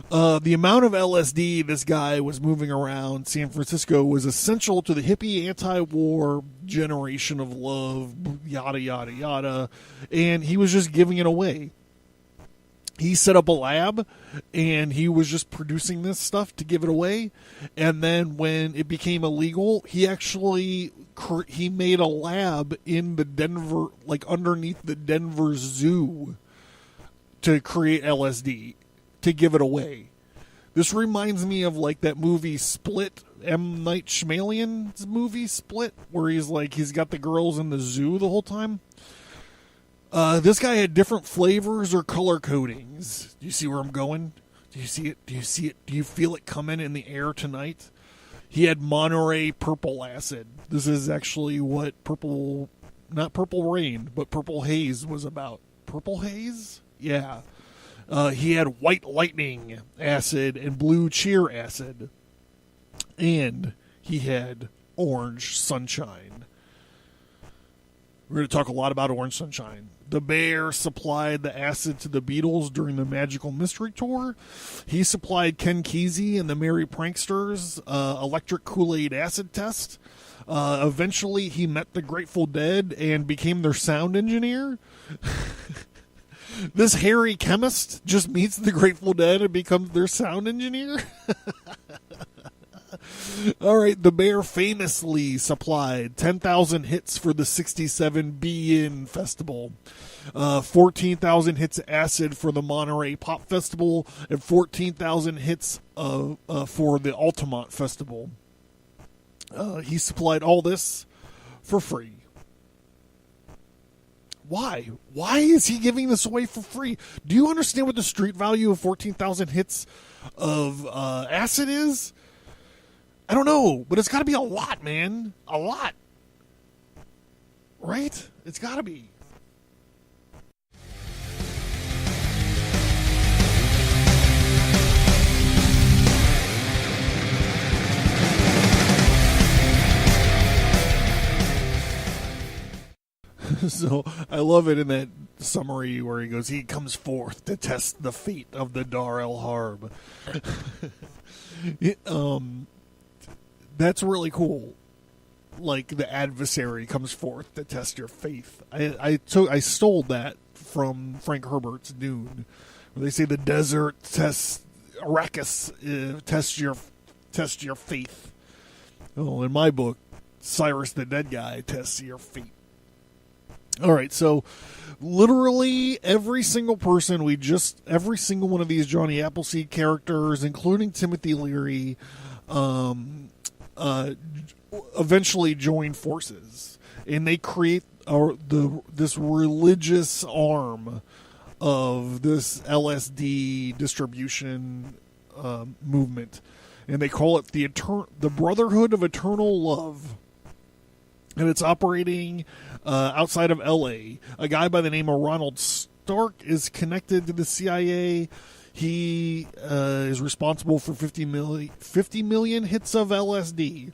The amount of LSD this guy was moving around San Francisco was essential to the hippie anti-war generation of love, yada, yada, yada, and he was just giving it away. He set up a lab, and he was just producing this stuff to give it away. And then when it became illegal, he made a lab in the Denver, like underneath the Denver Zoo, to create LSD, to give it away. This reminds me of like that movie Split, M. Night Shyamalan's movie Split, where he's got the girls in the zoo the whole time. This guy had different flavors or color codings. Do you see where I'm going? Do you see it? Do you see it? Do you feel it coming in the air tonight? He had Monterey purple acid. This is actually what not Purple Rain, but Purple Haze was about. Purple Haze? Yeah. He had white lightning acid and blue cheer acid. And he had orange sunshine. We're going to talk a lot about orange sunshine. The bear supplied the acid to the Beatles during the Magical Mystery Tour. He supplied Ken Kesey and the Merry Pranksters' electric Kool-Aid acid test. Eventually, he met the Grateful Dead and became their sound engineer. This hairy chemist just meets the Grateful Dead and becomes their sound engineer. All right, the bear famously supplied 10,000 hits for the 67 Be-In Festival, 14,000 hits of acid for the Monterey Pop Festival, and 14,000 hits for the Altamont Festival. He supplied all this for free. Why? Why is he giving this away for free? Do you understand what the street value of 14,000 hits of acid is? I don't know, but it's got to be a lot, man. A lot. Right? It's got to be. So I love it in that summary where he goes, he comes forth to test the fate of the Dar El Harb. That's really cool. Like the adversary comes forth to test your faith. I stole that from Frank Herbert's Dune, where they say the desert tests Arrakis, test your faith. Oh, in my book, Cyrus the Dead Guy tests your fate. All right, so literally every single one of these Johnny Appleseed characters, including Timothy Leary, eventually join forces, and they create this religious arm of this LSD distribution movement, and they call it the Brotherhood of Eternal Love. And it's operating outside of L.A. A guy by the name of Ronald Stark is connected to the CIA. He is responsible for 50 million hits of LSD.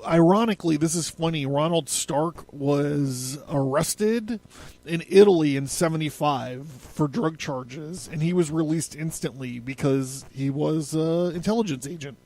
Ironically, this is funny. Ronald Stark was arrested in Italy in 1975 for drug charges, and he was released instantly because he was an intelligence agent.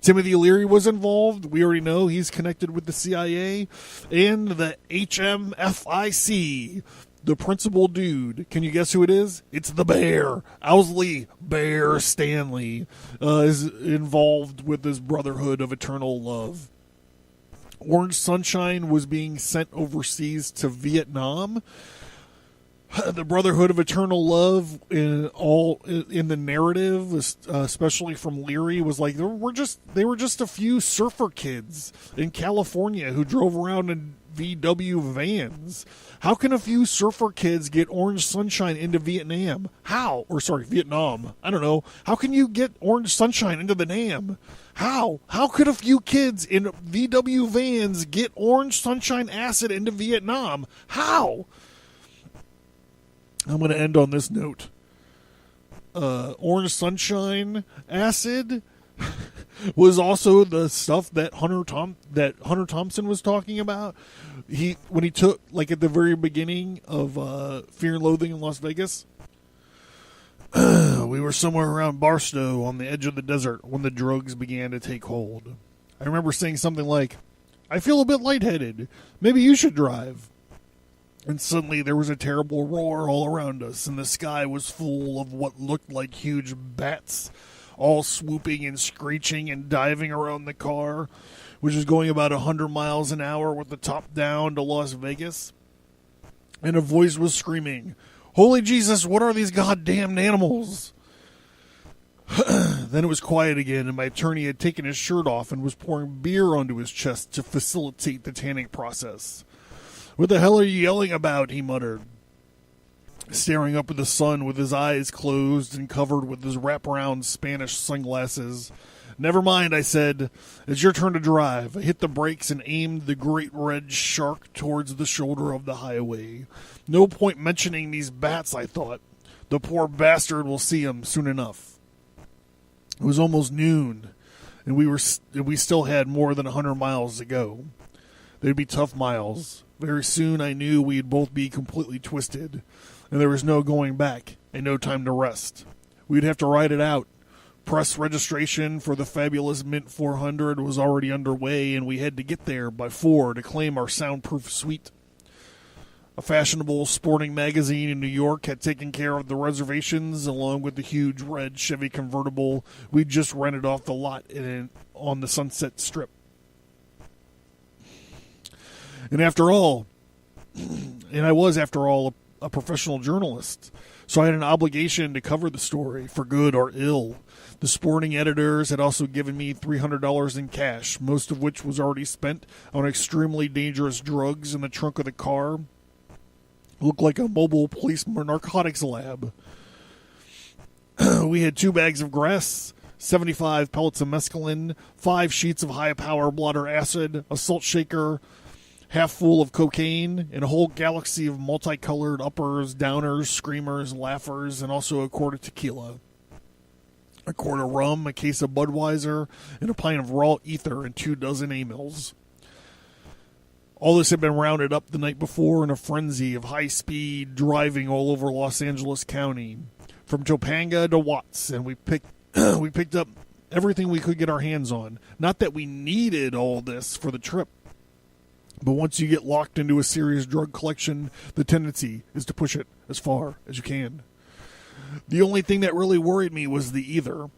Timothy Leary was involved. We already know he's connected with the CIA and the HMFIC. The principal dude, can you guess who it is? It's the Bear. Owsley Bear Stanley is involved with this Brotherhood of Eternal Love. Orange Sunshine was being sent overseas to Vietnam. The Brotherhood of Eternal Love in the narrative, especially from Leary, was like they were just a few surfer kids in California who drove around in VW vans. How can a few surfer kids get Orange Sunshine into Vietnam? Vietnam. I don't know. How can you get Orange Sunshine into the Nam? How? How could a few kids in VW vans get Orange Sunshine acid into Vietnam? How? I'm going to end on this note. Orange Sunshine acid was also the stuff that Hunter Thompson was talking about. When he took, like, at the very beginning of Fear and Loathing in Las Vegas. We were somewhere around Barstow on the edge of the desert when the drugs began to take hold. I remember saying something like, "I feel a bit lightheaded. Maybe you should drive." And suddenly there was a terrible roar all around us, and the sky was full of what looked like huge bats, all swooping and screeching and diving around the car, which was going about 100 miles an hour with the top down to Las Vegas. And a voice was screaming, "Holy Jesus, what are these goddamn animals?" Then it was quiet again, and my attorney had taken his shirt off and was pouring beer onto his chest to facilitate the tanning process. "What the hell are you yelling about?" he muttered, staring up at the sun with his eyes closed and covered with his wraparound Spanish sunglasses. "Never mind," I said. "It's your turn to drive." I hit the brakes and aimed the great red shark towards the shoulder of the highway. No point mentioning these bats, I thought. The poor bastard will see them soon enough. It was almost noon, and we still had more than 100 miles to go. They'd be tough miles. Very soon I knew we'd both be completely twisted, and there was no going back and no time to rest. We'd have to ride it out. Press registration for the fabulous Mint 400 was already underway, and we had to get there by 4 to claim our soundproof suite. A fashionable sporting magazine in New York had taken care of the reservations, along with the huge red Chevy convertible we'd just rented off the lot on the Sunset Strip. And I was, after all, a professional journalist, so I had an obligation to cover the story, for good or ill. The sporting editors had also given me $300 in cash, most of which was already spent on extremely dangerous drugs in the trunk of the car. It looked like a mobile police narcotics lab. We had 2 bags of grass, 75 pellets of mescaline, 5 sheets of high-power blotter acid, a salt shaker, half full of cocaine, and a whole galaxy of multicolored uppers, downers, screamers, laughers, and also a quart of tequila. A quart of rum, a case of Budweiser, and a pint of raw ether, and 24 amyls. All this had been rounded up the night before in a frenzy of high-speed driving all over Los Angeles County, from Topanga to Watts, and we picked up everything we could get our hands on. Not that we needed all this for the trip, but once you get locked into a serious drug collection, the tendency is to push it as far as you can. The only thing that really worried me was the ether.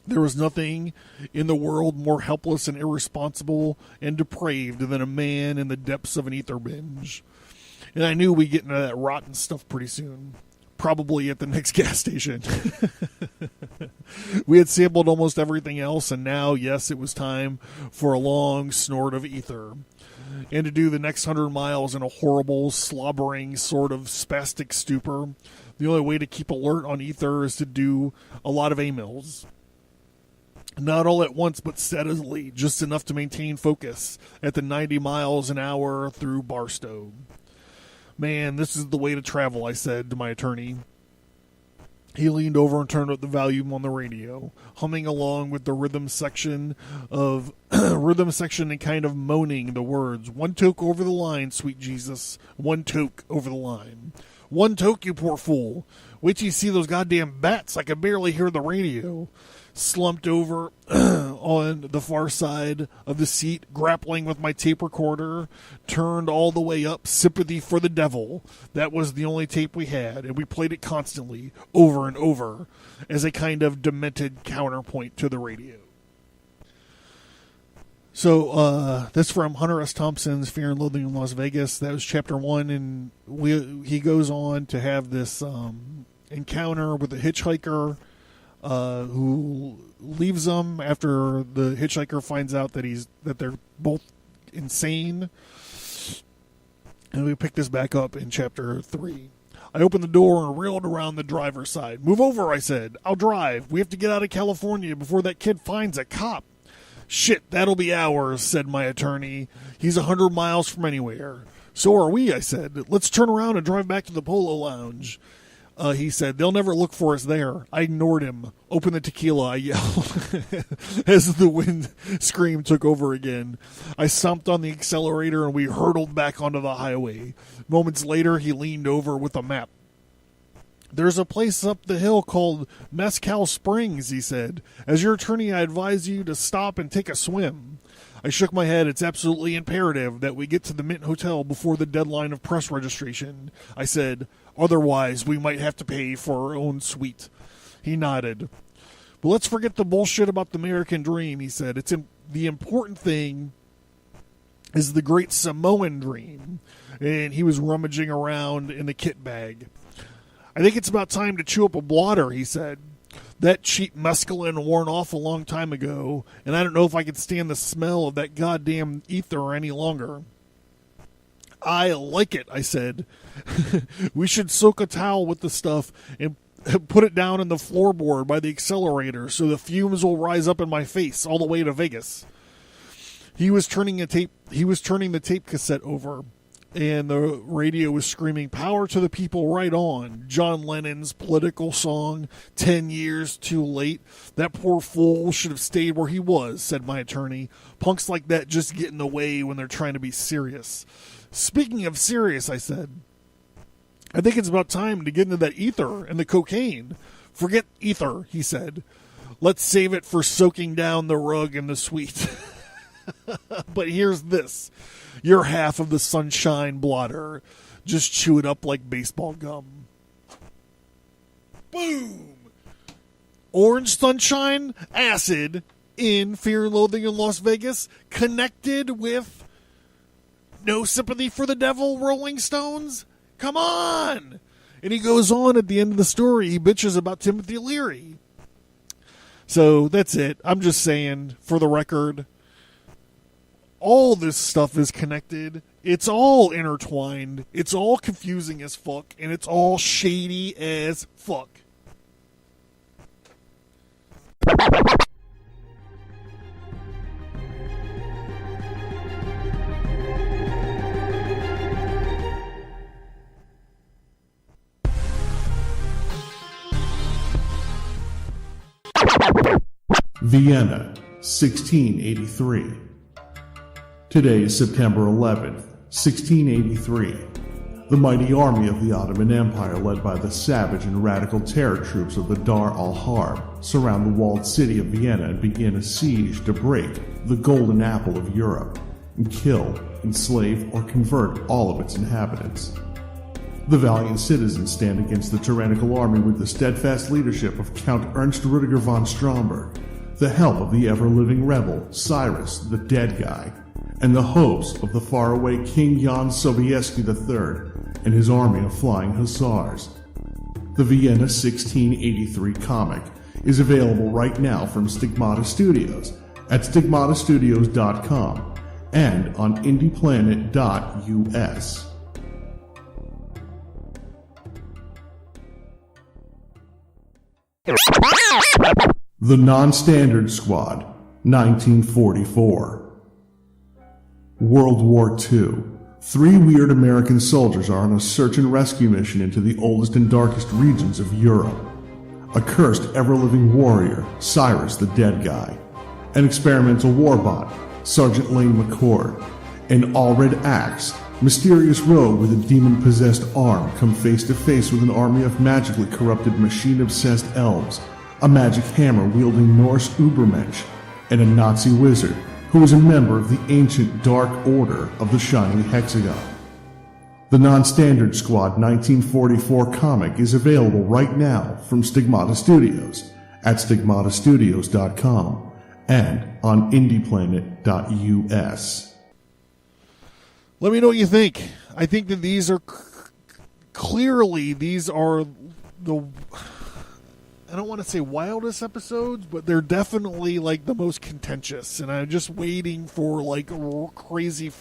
There was nothing in the world more helpless and irresponsible and depraved than a man in the depths of an ether binge. And I knew we'd get into that rotten stuff pretty soon. Probably at the next gas station. We had sampled almost everything else, and now, yes, it was time for a long snort of ether. And to do the next 100 miles in a horrible, slobbering, sort of spastic stupor. The only way to keep alert on ether is to do a lot of amyls. Not all at once, but steadily, just enough to maintain focus at the 90 miles an hour through Barstow. "Man, this is the way to travel," I said to my attorney. He leaned over and turned up the volume on the radio, humming along with the rhythm section and kind of moaning the words, "1 toke over the line, sweet Jesus. 1 toke over the line. 1 toke, you poor fool. Wait till you see those goddamn bats. I can barely hear the radio. Slumped over on the far side of the seat, grappling with my tape recorder, turned all the way up, Sympathy for the Devil. That was the only tape we had, and we played it constantly, over and over, as a kind of demented counterpoint to the radio. So that's from Hunter S. Thompson's Fear and Loathing in Las Vegas. That was chapter 1, and he goes on to have this encounter with a hitchhiker who leaves him after the hitchhiker finds out that they're both insane. And we pick this back up in chapter 3. I opened the door and railed around the driver's side. "Move over," I said. "I'll drive. We have to get out of California before that kid finds a cop." "Shit, that'll be hours," said my attorney. "He's 100 miles from anywhere." "So are we," I said. "Let's turn around and drive back to the Polo Lounge." He said, "They'll never look for us there." I ignored him. "Open the tequila," I yelled as the wind scream took over again. I stomped on the accelerator and we hurtled back onto the highway. Moments later, he leaned over with a map. "There's a place up the hill called Mescal Springs," he said. "As your attorney, I advise you to stop and take a swim." I shook my head. "It's absolutely imperative that we get to the Mint Hotel before the deadline of press registration," I said. "Otherwise, we might have to pay for our own suite." He nodded. "But let's forget the bullshit about the American dream," he said. The important thing is the great Samoan dream." And he was rummaging around in the kit bag. "I think it's about time to chew up a blotter," he said. "That cheap mescaline worn off a long time ago, and I don't know if I can stand the smell of that goddamn ether any longer." "I like it," I said. "We should soak a towel with the stuff and put it down in the floorboard by the accelerator so the fumes will rise up in my face all the way to Vegas." He was turning the tape cassette over, and the radio was screaming, "Power to the people, right on." John Lennon's political song, 10 years too late. "That poor fool should have stayed where he was," said my attorney. "Punks like that just get in the way when they're trying to be serious." "Speaking of serious," I said, "I think it's about time to get into that ether and the cocaine." "Forget ether," he said. "Let's save it for soaking down the rug in the suite." "But here's this. You're half of the sunshine blotter. Just chew it up like baseball gum." Boom! Orange sunshine, acid, in Fear and Loathing in Las Vegas, connected with No Sympathy for the Devil, Rolling Stones? Come on! And he goes on at the end of the story. He bitches about Timothy Leary. So that's it. I'm just saying, for the record, all this stuff is connected. It's all intertwined. It's all confusing as fuck. And it's all shady as fuck. Vienna, 1683. Today is September 11th, 1683. The mighty army of the Ottoman Empire, led by the savage and radical terror troops of the Dar al-Harb, surround the walled city of Vienna and begin a siege to break the golden apple of Europe and kill, enslave, or convert all of its inhabitants. The valiant citizens stand against the tyrannical army with the steadfast leadership of Count Ernst Rudiger von Stromberg, the help of the ever-living rebel Cyrus the Dead Guy, and the hopes of the faraway King Jan Sobieski III and his army of flying hussars. The Vienna 1683 comic is available right now from Stigmata Studios at stigmatastudios.com and on indieplanet.us. The Non-Standard Squad, 1944. World War II. 3 weird American soldiers are on a search and rescue mission into the oldest and darkest regions of Europe. A cursed, ever-living warrior, Cyrus the Dead Guy. An experimental war bot, Sergeant Lane McCord. An all-red axe, Mysterious rogue with a demon-possessed arm come face to face with an army of magically corrupted machine-obsessed elves, a magic hammer-wielding Norse Ubermensch, and a Nazi wizard who is a member of the ancient Dark Order of the Shining Hexagon. The Non-Standard Squad 1944 comic is available right now from Stigmata Studios at stigmatastudios.com and on indieplanet.us. Let me know what you think. I think that these are clearly, these are the, I don't want to say wildest episodes, but they're definitely like the most contentious. And I'm just waiting for like crazy,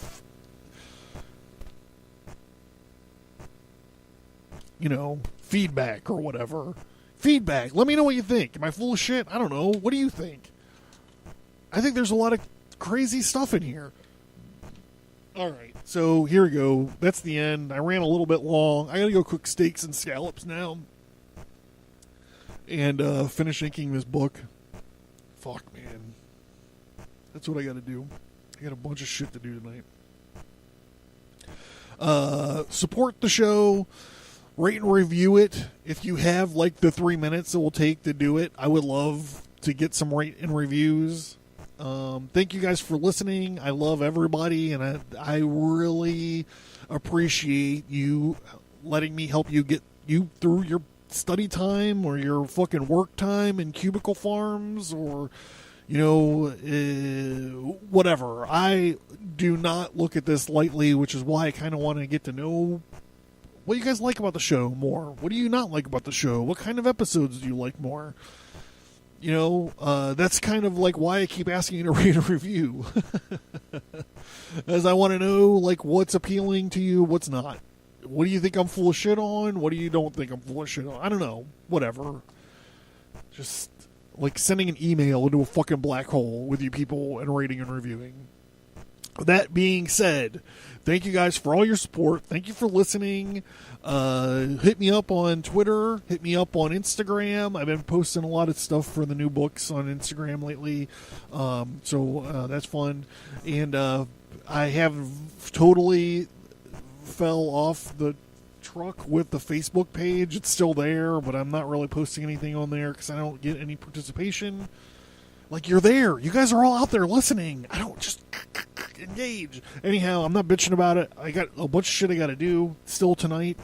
feedback or whatever. Feedback. Let me know what you think. Am I full of shit? I don't know. What do you think? I think there's a lot of crazy stuff in here. All right. So here we go. That's the end. I ran a little bit long. I got to go cook steaks and scallops now. And finish inking this book. Fuck, man. That's what I got to do. I got a bunch of shit to do tonight. Support the show. Rate and review it. If you have like the 3 minutes it will take to do it, I would love to get some rate and reviews. Thank you guys for listening. I love everybody, and I really appreciate you letting me help you get you through your study time or your fucking work time in cubicle farms or, whatever. I do not look at this lightly, which is why I kind of want to get to know what you guys like about the show more. What do you not like about the show? What kind of episodes do you like more? That's kind of like why I keep asking you to rate a review. As I want to know, like, what's appealing to you, what's not. What do you think I'm full of shit on? What do you don't think I'm full of shit on? I don't know. Whatever. Just, like, sending an email into a fucking black hole with you people and rating and reviewing. That being said, thank you guys for all your support. Thank you for listening. Hit me up on Twitter. Hit me up on Instagram. I've been posting a lot of stuff for the new books on Instagram lately. So that's fun. And I have totally fell off the truck with the Facebook page. It's still there, but I'm not really posting anything on there because I don't get any participation. Like, you're there. You guys are all out there listening. I don't just engage. Anyhow, I'm not bitching about it. I got a bunch of shit I got to do still tonight.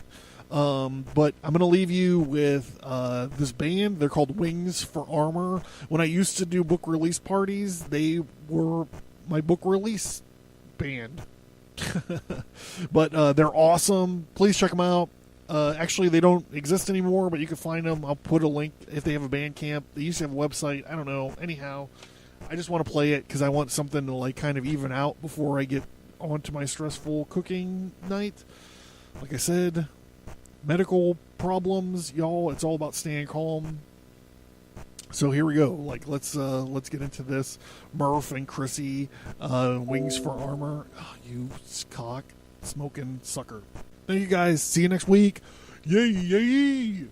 But I'm going to leave you with this band. They're called Wings for Armor. When I used to do book release parties, they were my book release band. But they're awesome. Please check them out. Actually, they don't exist anymore, but you can find them. I'll put a link if they have a Bandcamp. They used to have a website. I don't know. Anyhow, I just want to play it because I want something to like kind of even out before I get onto my stressful cooking night. Like I said, medical problems, y'all. It's all about staying calm. So here we go. Like let's get into this. Murph and Chrissy, Wings for Armor. Oh, you cock smoking sucker. Thank you guys. See you next week. Yay, yay.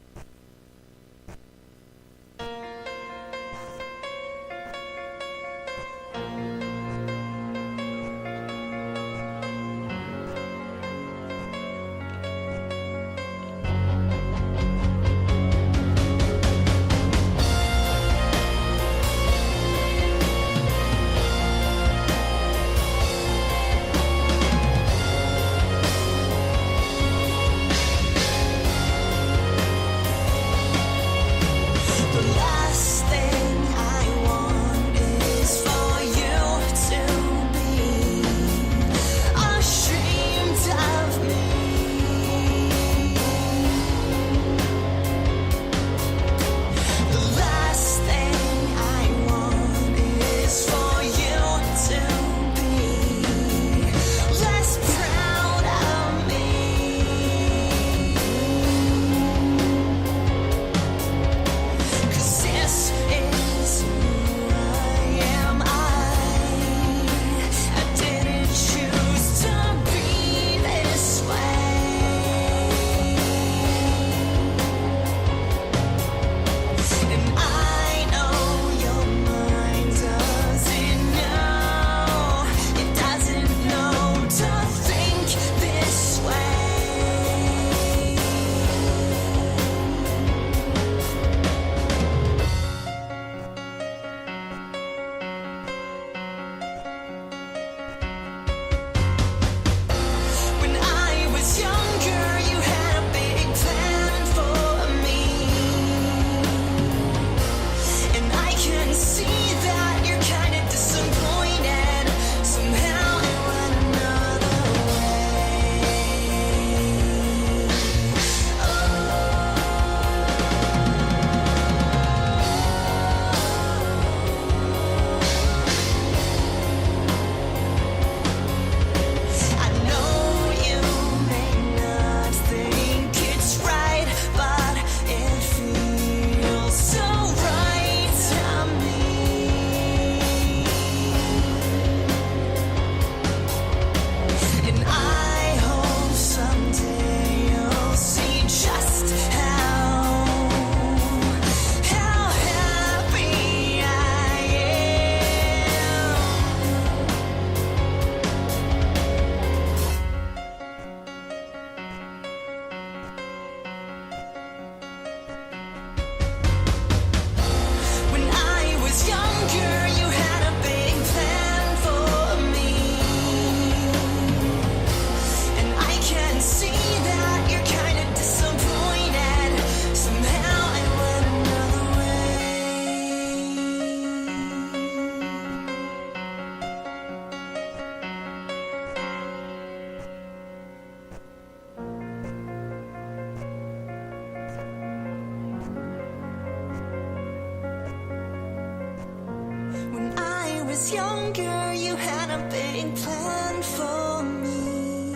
was younger, you had a big plan for me.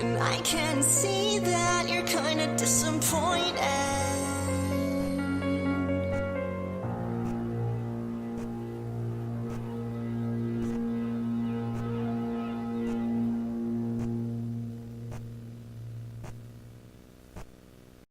And I can see that you're kinda disappointed.